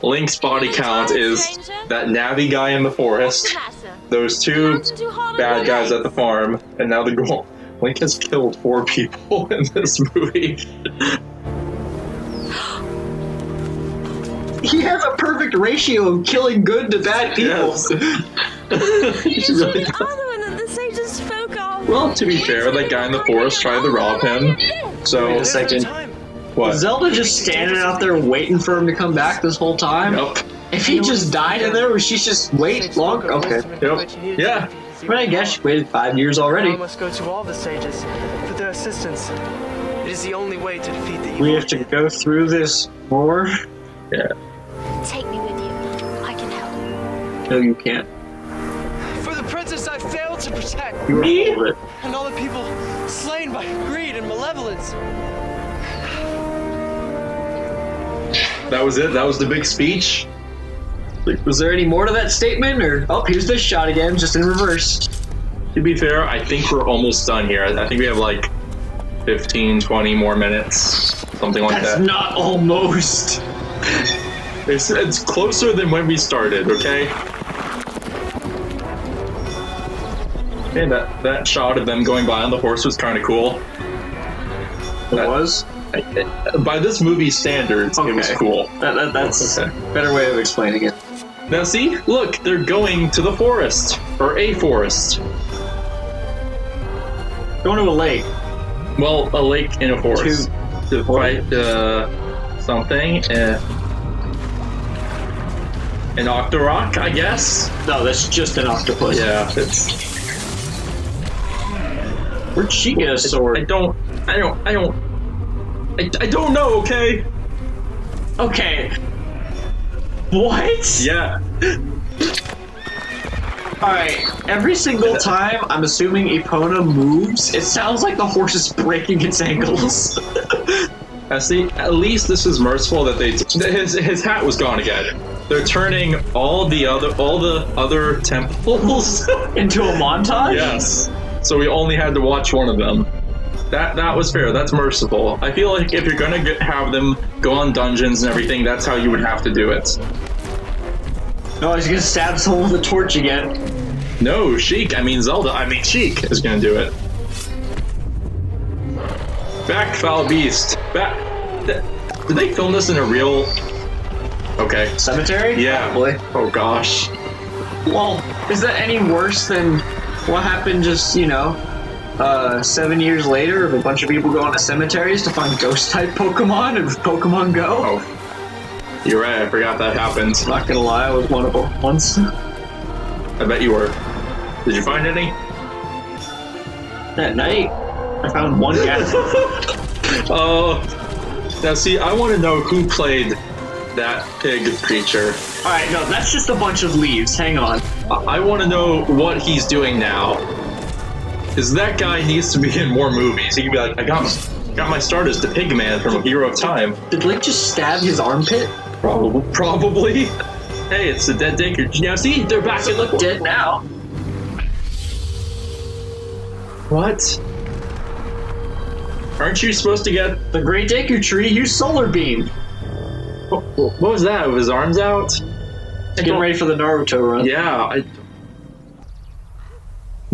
Link's body count is that Navi guy in the forest, those 2 bad guys at the farm, and now the Goron. Link has killed 4 people in this movie. He has a perfect ratio of killing good to bad people. Yes. Well, to be fair, that guy in the forest tried to rob him. So, wait a second. What? Was Zelda just standing out there waiting for him to come back this whole time? Nope. If he just died in there, was she just wait long? Okay. Yep. Yeah. But I guess she waited 5 years already. I must go to all the sages for their assistance. It is the only way to defeat the evil. We have to go through this more? Yeah. Take me with you. I can help. No, you can't. For the princess I failed to protect. Me? And all the people slain by greed and malevolence. That was it? That was the big speech? Was there any more to that statement? Or oh, here's this shot again, just in reverse. To be fair, I think we're almost done here. I think we have like 15, 20 more minutes. Something like that. That's not almost. It's closer than when we started, okay? Okay, that shot of them going by on the horse was kind of cool. It was? By this movie's standards, It was cool. That's a better way of explaining it. Now see? Look, they're going to the forest. Or a forest. Going to a lake. Well, a lake in a forest. To fight something. An Octorok, I guess? No, that's just an octopus. Yeah, it's... Where'd she get a sword? I don't know, okay? Okay. What? Yeah. Alright, every single time I'm assuming Epona moves, it sounds like the horse is breaking its ankles. See, at least this is merciful that his hat was gone again. They're turning all the other temples into a montage? Yes. So we only had to watch one of them. That was fair. That's merciful. I feel like if you're gonna have them go on dungeons and everything, that's how you would have to do it. No, he's gonna stab someone with a torch again. No, Sheik is gonna do it. Back, foul beast. Back. Did they film this in a real... Okay. Cemetery? Yeah. Probably. Oh gosh. Well, is that any worse than what happened just, 7 years later of a bunch of people going to cemeteries to find ghost-type Pokemon of Pokemon Go? Oh. You're right, I forgot that happened. Not gonna lie, I was one of them once. I bet you were. Did you find any? That night, I found one guy. Oh. Now see, I want to know who played that pig creature. Alright, no, that's just a bunch of leaves. Hang on. I want to know what he's doing now. Because that guy needs to be in more movies. He could be like, I got my start as the pig man from A Hero of Time. Did Link just stab his armpit? Probably. Hey, it's the dead Deku. Now see, they're back in the dead now. What? Aren't you supposed to get the Great Deku Tree? Use Solar Beam. What was that? With his arms out? Getting ready for the Naruto run. Yeah.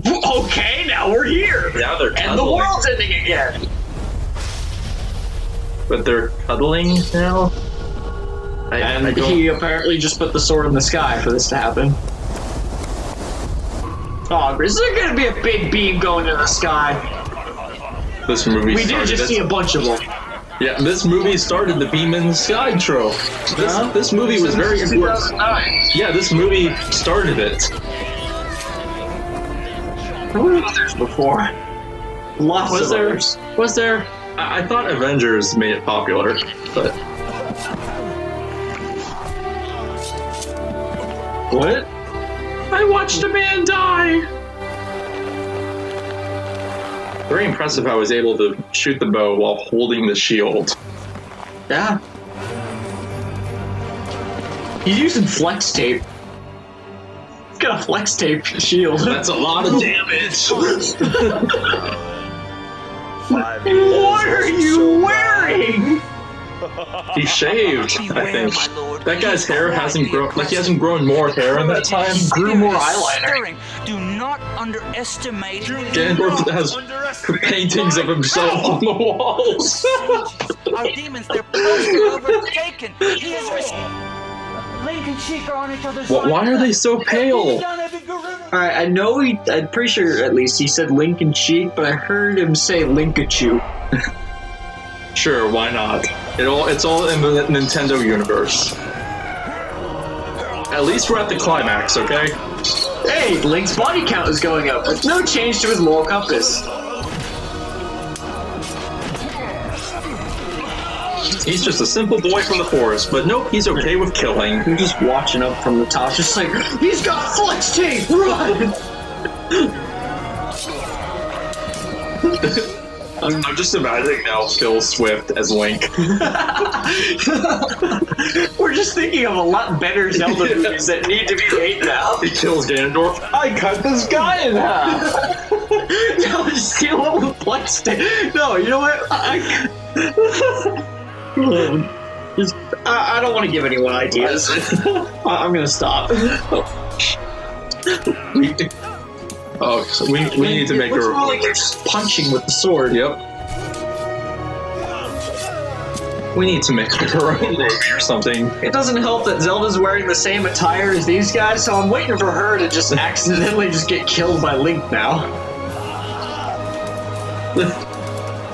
Okay, now we're here. Now they're cuddling. And the world's ending again. But they're cuddling now? And he apparently just put the sword in the sky for this to happen. Oh, is there gonna be a big beam going in the sky? This movie. We did just see a bunch of them. Yeah, this movie started the beam in the sky trope. This movie was very important. Yeah, this movie started it. There were others before. Lots was of there? others. Was there? I thought Avengers made it popular, but what? I watched a man die. Very impressive how I was able to shoot the bow while holding the shield. Yeah. He's using flex tape. He's got a flex tape shield. That's a lot of damage. What are you wearing? He shaved, I think. That guy's hair hasn't grown, like he hasn't grown more hair in that time. He grew more eyeliner. Do not underestimate. Ganondorf has paintings of himself on the walls. Our demons, they're overtaken. He is Link and Sheik are on each other's side. Why are they so pale? Alright, I know I'm pretty sure at least he said Link and Sheik, but I heard him say Linkachu. Sure, why not? It's all in the Nintendo universe. At least we're at the climax, okay? Hey, Link's body count is going up. There's no change to his moral compass. He's just a simple boy from the forest, but nope, he's okay with killing. I'm just watching up from the top, just like, he's got flex tape, run! I'm just imagining now Phil Swift as Link. We're just thinking of a lot better Zelda movies that need to be made now. He kills Ganondorf. I cut this guy in half. No, just kill him with flex tape. No, you know what? I don't want to give anyone ideas. I'm gonna stop. So we need to make her. Like they're just punching with the sword. Yep. We need to make her own movie or something. It doesn't help that Zelda's wearing the same attire as these guys, so I'm waiting for her to just accidentally just get killed by Link now.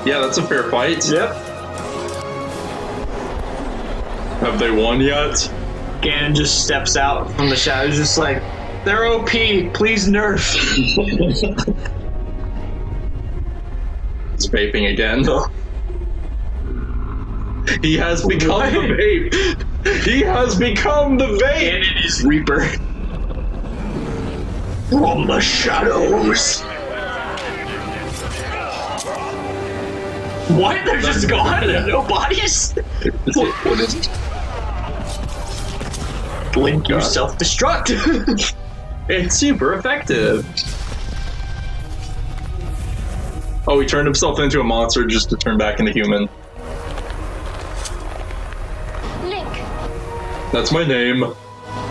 Yeah, that's a fair fight. Yep. Have they won yet? Ganon just steps out from the shadows, just like, they're OP, please nerf. It's vaping again. He has become the vape. He has become the vape. And it is Reaper. From the shadows. What? They're just gone? No bodies? What is it? Link, you self-destruct. It's super effective. Oh, he turned himself into a monster just to turn back into human. Link, That's my name.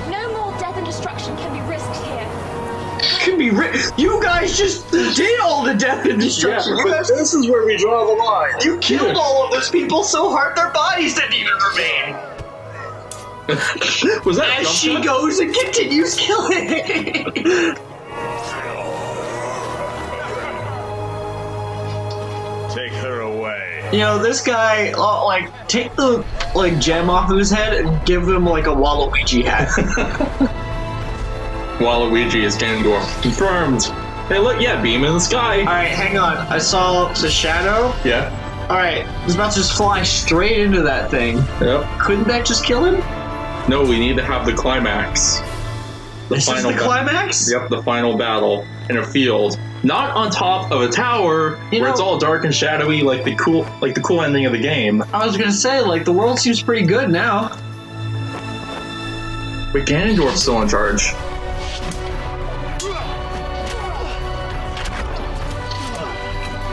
no more death and destruction can be risked here. Can be you guys just did all the death and destruction. Yeah, this is where we draw the line. You killed all of those people so hard their bodies didn't even remain. Was that as she goes and continues killing? Take her away. You know, this guy, like, take the gem off of his head and give him like a Waluigi hat. Waluigi is Ganondorf. Confirmed. Hey, look, yeah, beam in the sky. All right, hang on. I saw the shadow. Yeah. Alright, he's about to just fly straight into that thing. Yep. Couldn't that just kill him? No, we need to have the climax. This is the climax? Yep, the final battle in a field. Not on top of a tower where it's all dark and shadowy like the cool ending of the game. I was gonna say, like, the world seems pretty good now. But Ganondorf's still in charge.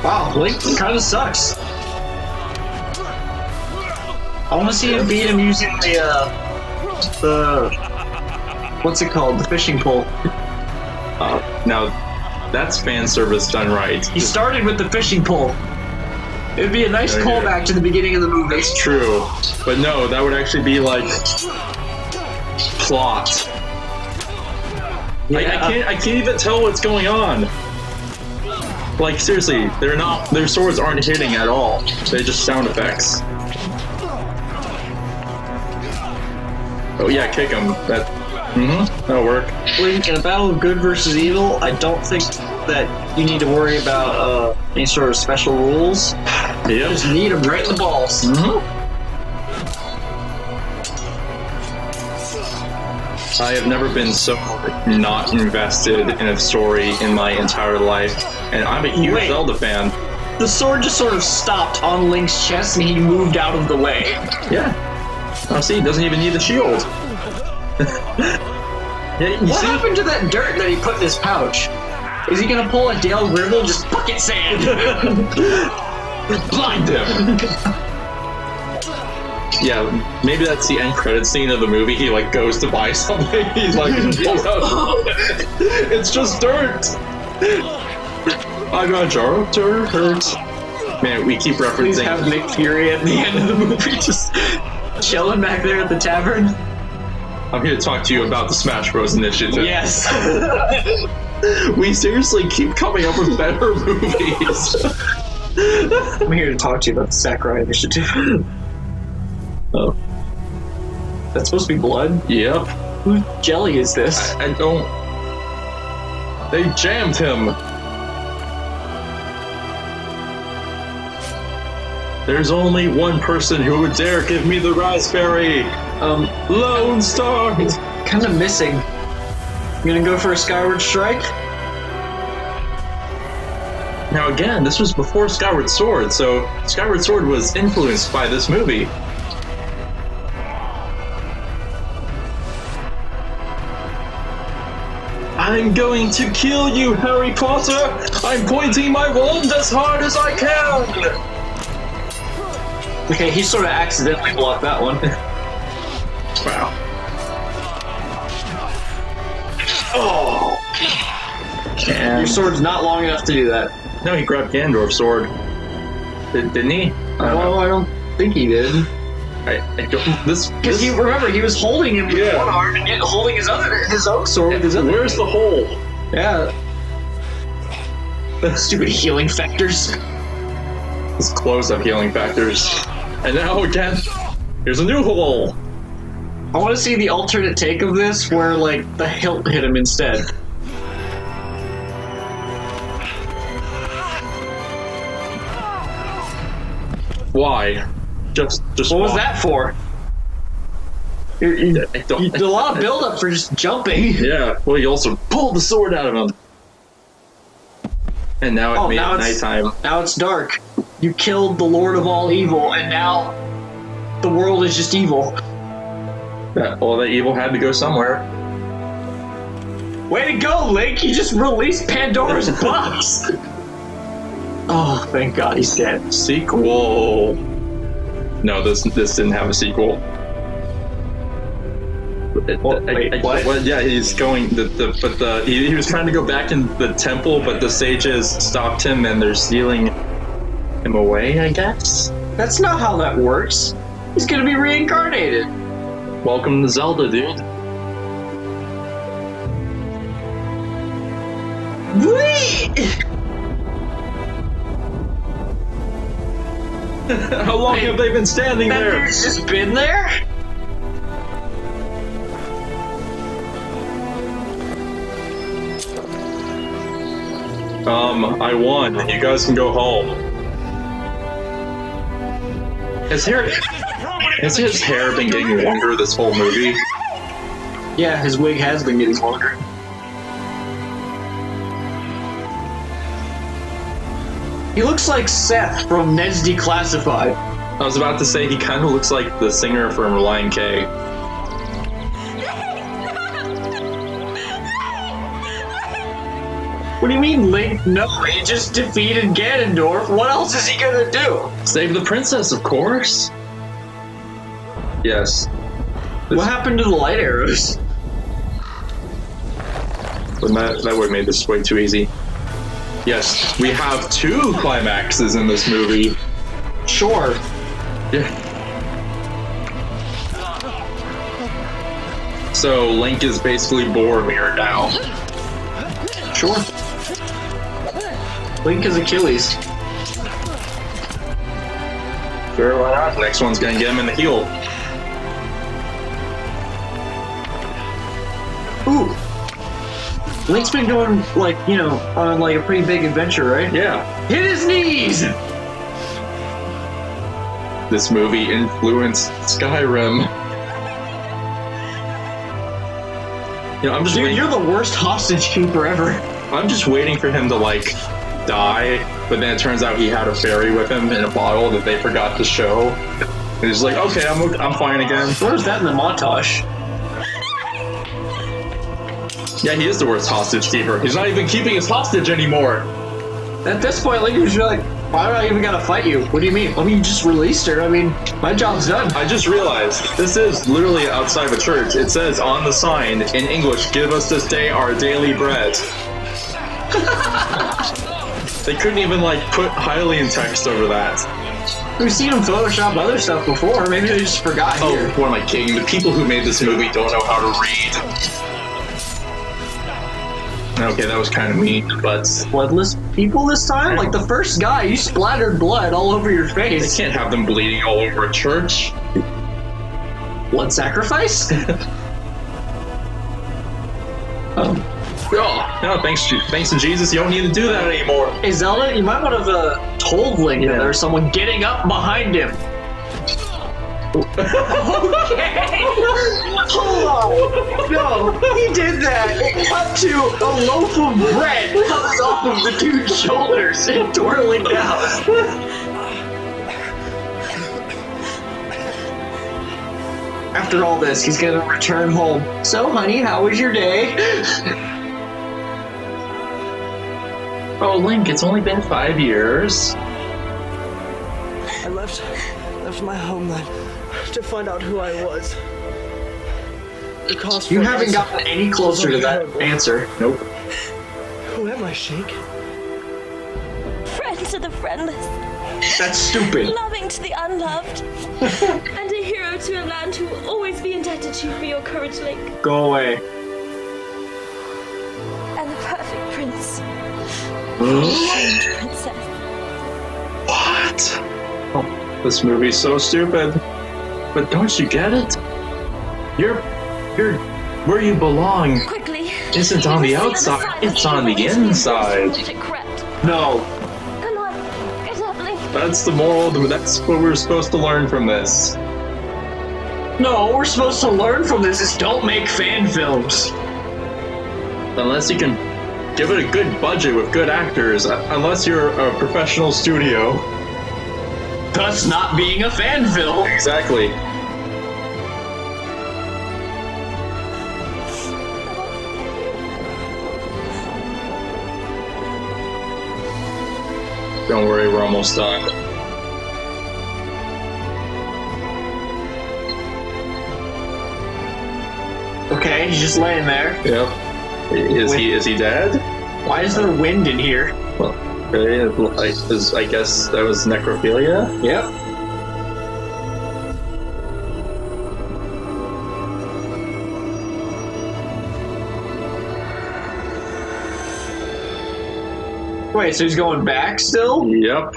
Wow, Link kinda sucks. I wanna see him beat him using the what's it called? The fishing pole. Now, that's fan service done right. He started with the fishing pole. It would be a nice callback to the beginning of the movie. That's true. But no, that would actually be like plot. Yeah. I can't even tell what's going on. Like seriously, their swords aren't hitting at all. They're just sound effects. Oh yeah, kick him. That'll work. Link, in a battle of good versus evil, I don't think that you need to worry about any sort of special rules. You just need him right in the balls. I have never been so not invested in a story in my entire life, and I'm a huge Zelda fan. The sword just sort of stopped on Link's chest and he moved out of the way. Yeah. Oh, see, he doesn't even need the shield. What happened to that dirt that he put in his pouch? Is he gonna pull a Dale Gribble and just bucket sand? Blind him! Yeah, maybe that's the end credit scene of the movie. He like goes to buy something. He's like, it's just dirt. I got a jar of dirt. Man, we keep referencing. Please have Nick Fury at the end of the movie, just chilling back there at the tavern. I'm here to talk to you about the Smash Bros. Initiative. Yes. We seriously keep coming up with better movies. I'm here to talk to you about the Sakurai Initiative. Oh. That's supposed to be blood? Yep. Whose jelly is this? I don't... They jammed him. There's only one person who would dare give me the raspberry. Lone Star. It's kind of missing. You gonna go for a Skyward Strike? Now again, this was before Skyward Sword, so Skyward Sword was influenced by this movie. I'm going to kill you, Harry Potter! I'm pointing my wand as hard as I can! Okay, he sort of accidentally blocked that one. Wow. Oh! Your sword's not long enough to do that. No, he grabbed Ganondorf's sword. Didn't he? I don't think he did. I don't. Because remember, he was holding him with one arm and yet holding his own sword with his other. Where's the hole? Yeah. Stupid healing factors. His clothes have healing factors. And now again, here's a new hole. I want to see the alternate take of this where, like, the hilt hit him instead. Why? Just what was that for? You did a lot of build-up for just jumping. Yeah, well, you also pulled the sword out of him. And now it made it nighttime. Now it's dark. You killed the Lord of all evil, and now the world is just evil. All that evil had to go somewhere. Way to go, Link! You just released Pandora's box! Oh, thank God he's dead. Sequel. No, this didn't have a sequel. What? Yeah, he's going. He was trying to go back in the temple, but the sages stopped him, and they're stealing him away. I guess that's not how that works. He's gonna be reincarnated. Welcome to Zelda, dude. Wait. How long have they been standing there? He's just been there. I won. You guys can go home. Has his hair been getting longer this whole movie? Yeah, his wig has been getting longer. He looks like Seth from Ned's Declassified. I was about to say he kind of looks like the singer from Lion K. What do you mean, Link? No, he just defeated Ganondorf. What else is he gonna do? Save the princess, of course. Yes. What happened to the light arrows? But that would have made this way too easy. Yes, we have 2 climaxes in this movie. Sure. Yeah. So Link is basically Boromir now. Sure. Link is Achilles. Sure, why not? Next one's gonna get him in the heel. Ooh. Link's been going, like, you know, on like a pretty big adventure, right? Yeah. Hit his knees! This movie influenced Skyrim. You know, I'm just Dude, waiting. you're the worst hostage keeper ever. I'm just waiting for him to, like, die, but then it turns out he had a fairy with him in a bottle that they forgot to show. And he's like, okay, I'm fine again. Where's that in the montage? Yeah, he is the worst hostage keeper. He's not even keeping his hostage anymore. At this point, Link was like, why do I even gotta fight you? What do you mean? I mean, you just released her. I mean, my job's done. I just realized, this is literally outside of a church. It says on the sign, in English, give us this day our daily bread. They couldn't even, like, put Hylian text over that. We've seen them Photoshop other stuff before. Maybe they just forgot here. Oh, what am I kidding? The people who made this movie don't know how to read. Okay, that was kind of mean, but... Bloodless people this time? Like the first guy, you splattered blood all over your face. They can't have them bleeding all over a church. Blood sacrifice? Oh, no, thanks to Jesus, you don't need to do that anymore. Hey, Zelda, you might want to have told Link that there's someone getting up behind him. Okay! Hold on! No, he did that! It cut to a loaf of bread comes off of the dude's shoulders and twirling down. After all this, he's gonna return home. So, honey, how was your day? Oh, Link, it's only been 5 years. I left my homeland to find out who I was. You haven't gotten any closer to that answer. Nope. Who am I, Sheik? Friend to the friendless. That's stupid. Loving to the unloved. And a hero to a land who will always be indebted to you for your courage, Link. Go away. And the perfect prince. Princess. What? Oh, this movie's so stupid. But don't you get it? You're where you belong. Quickly. Isn't on the outside, it's on the inside. No. Come on, get up, Link. That's the moral, that's what we're supposed to learn from this. No, what we're supposed to learn from this is don't make fan films. Unless you can give it a good budget with good actors, unless you're a professional studio. Thus not being a fan film. Exactly. Don't worry, we're almost done. Okay, he's just laying there. Yep. Is he dead? Why is there wind in here? Well, okay, I guess that was necrophilia? Yep. Wait, so he's going back still? Yep.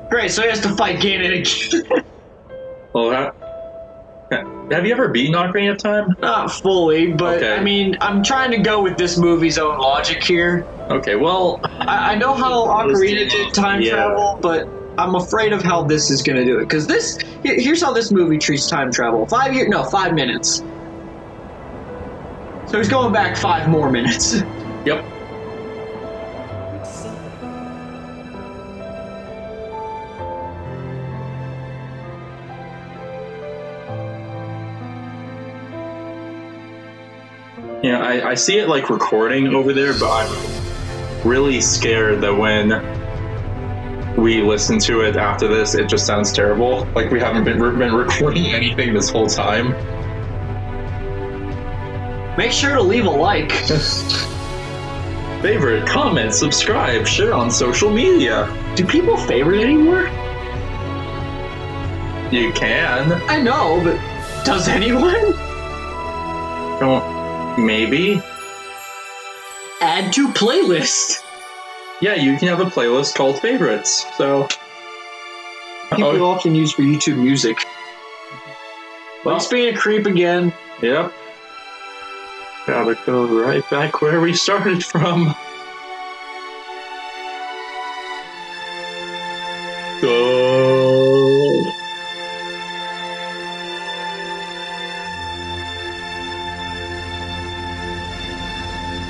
Great, so he has to fight Ganon again. Well, have you ever beaten Ocarina of Time? Not fully, but okay. I mean, I'm trying to go with this movie's own logic here. Okay, well... I know how Ocarina did time travel, but I'm afraid of how this is going to do it. Because here's how this movie treats time travel. 5 minutes. So he's going back 5 more minutes. Yep. Yeah, I see it like recording over there, but I'm really scared that when we listen to it after this, it just sounds terrible. Like we haven't been recording anything this whole time. Make sure to leave a like. Favorite, comment, subscribe, share on social media. Do people favorite anymore? You can. I know, but does anyone? Maybe. Add to playlist. Yeah, you can have a playlist called favorites. So people often use for YouTube Music. Well, He's being a creep again. Yep. Gotta go right back where we started from. Go.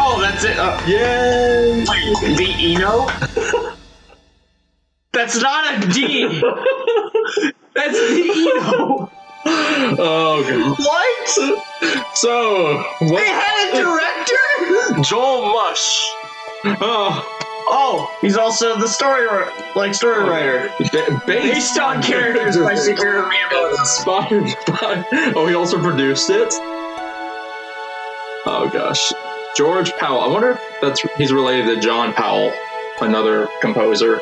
Oh, that's it. Yay! The Eno? That's not a D. That's the Eno. Oh, God. What? So, They had a director? Joel Mush. Oh, he's also the story writer. Based on characters by Shigeru Miyamoto. Inspired by. Oh, he also produced it? Oh, gosh. George Powell. I wonder if he's related to John Powell, another composer.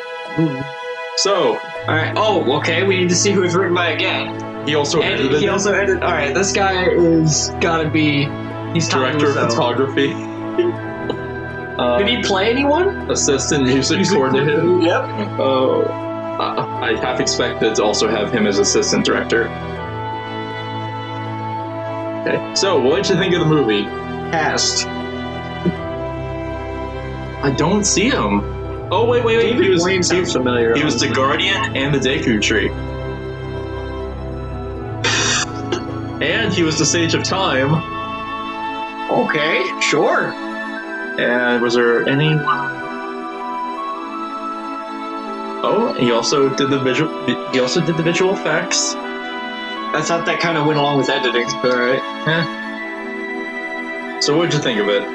So, alright. Oh, okay. We need to see who it's written by again. He also edited. Alright, this guy is gotta be. He's director of photography. Did he play anyone? Assistant music coordinator. Yep. I half expected to also have him as assistant director. Okay. So, what did you think of the movie? Cast. I don't see him. Oh, wait. David Blaine sounds familiar. He was the Guardian and the Deku Tree. And he was the Sage of Time. Okay, sure. And was there any... Oh, he also did the visual effects. I thought that kind of went along with editing. Alright. So what'd you think of it?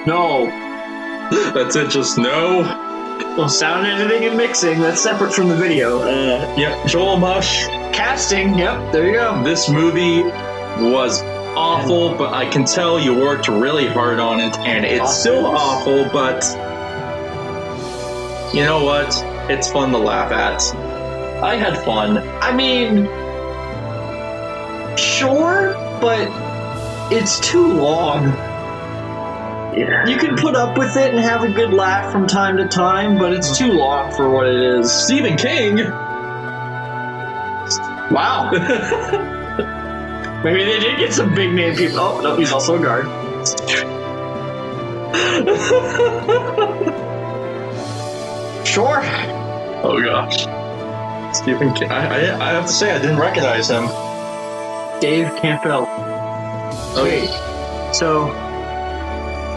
No. That's it, just no? Well, sound editing and mixing, that's separate from the video. Yep, Joel Mush. Casting, yep, there you go. This movie was awful, but I can tell you worked really hard on it, and it's still awful, but you know what? It's fun to laugh at. I had fun. I mean, sure, but it's too long. Yeah. You can put up with it and have a good laugh from time to time, but it's too long for what it is. Stephen King! Wow. Maybe they did get some big name people. Oh, no, he's also a guard. Sure. Oh, gosh. Stephen King. I have to say, I didn't recognize him. Dave Campbell. Wait, so...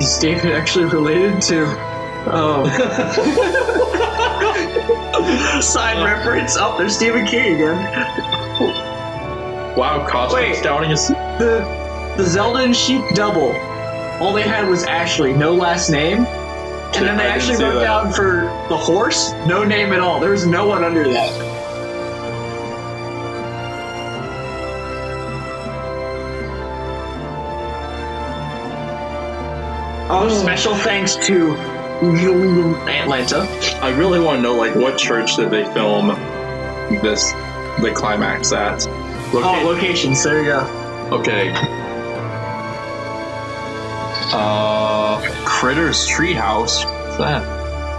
is David actually related to... Oh. Side reference. Oh, there's Stephen King again. Wow, costume scouting is... The Zelda and Sheep double. All they had was Ashley, no last name. And then they actually wrote down for the horse, no name at all. There was no one under that. Oh, special thanks to Atlanta. I really want to know, like, what church did they film the climax at? Locations, there you go. Okay. Critter's Treehouse. What's that?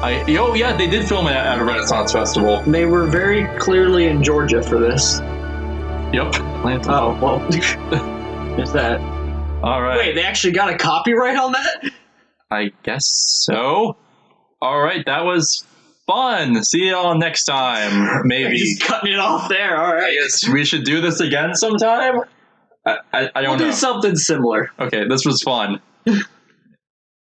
Oh, yeah, they did film it at a Renaissance Festival. They were very clearly in Georgia for this. Yep. Atlanta. Oh, well. There's that. Alright. Wait, they actually got a copyright on that? I guess so. Alright, that was fun. See y'all next time. Maybe. Just cutting it off there. All right. I guess we should do this again sometime. I don't know. We'll do something similar. Okay, this was fun.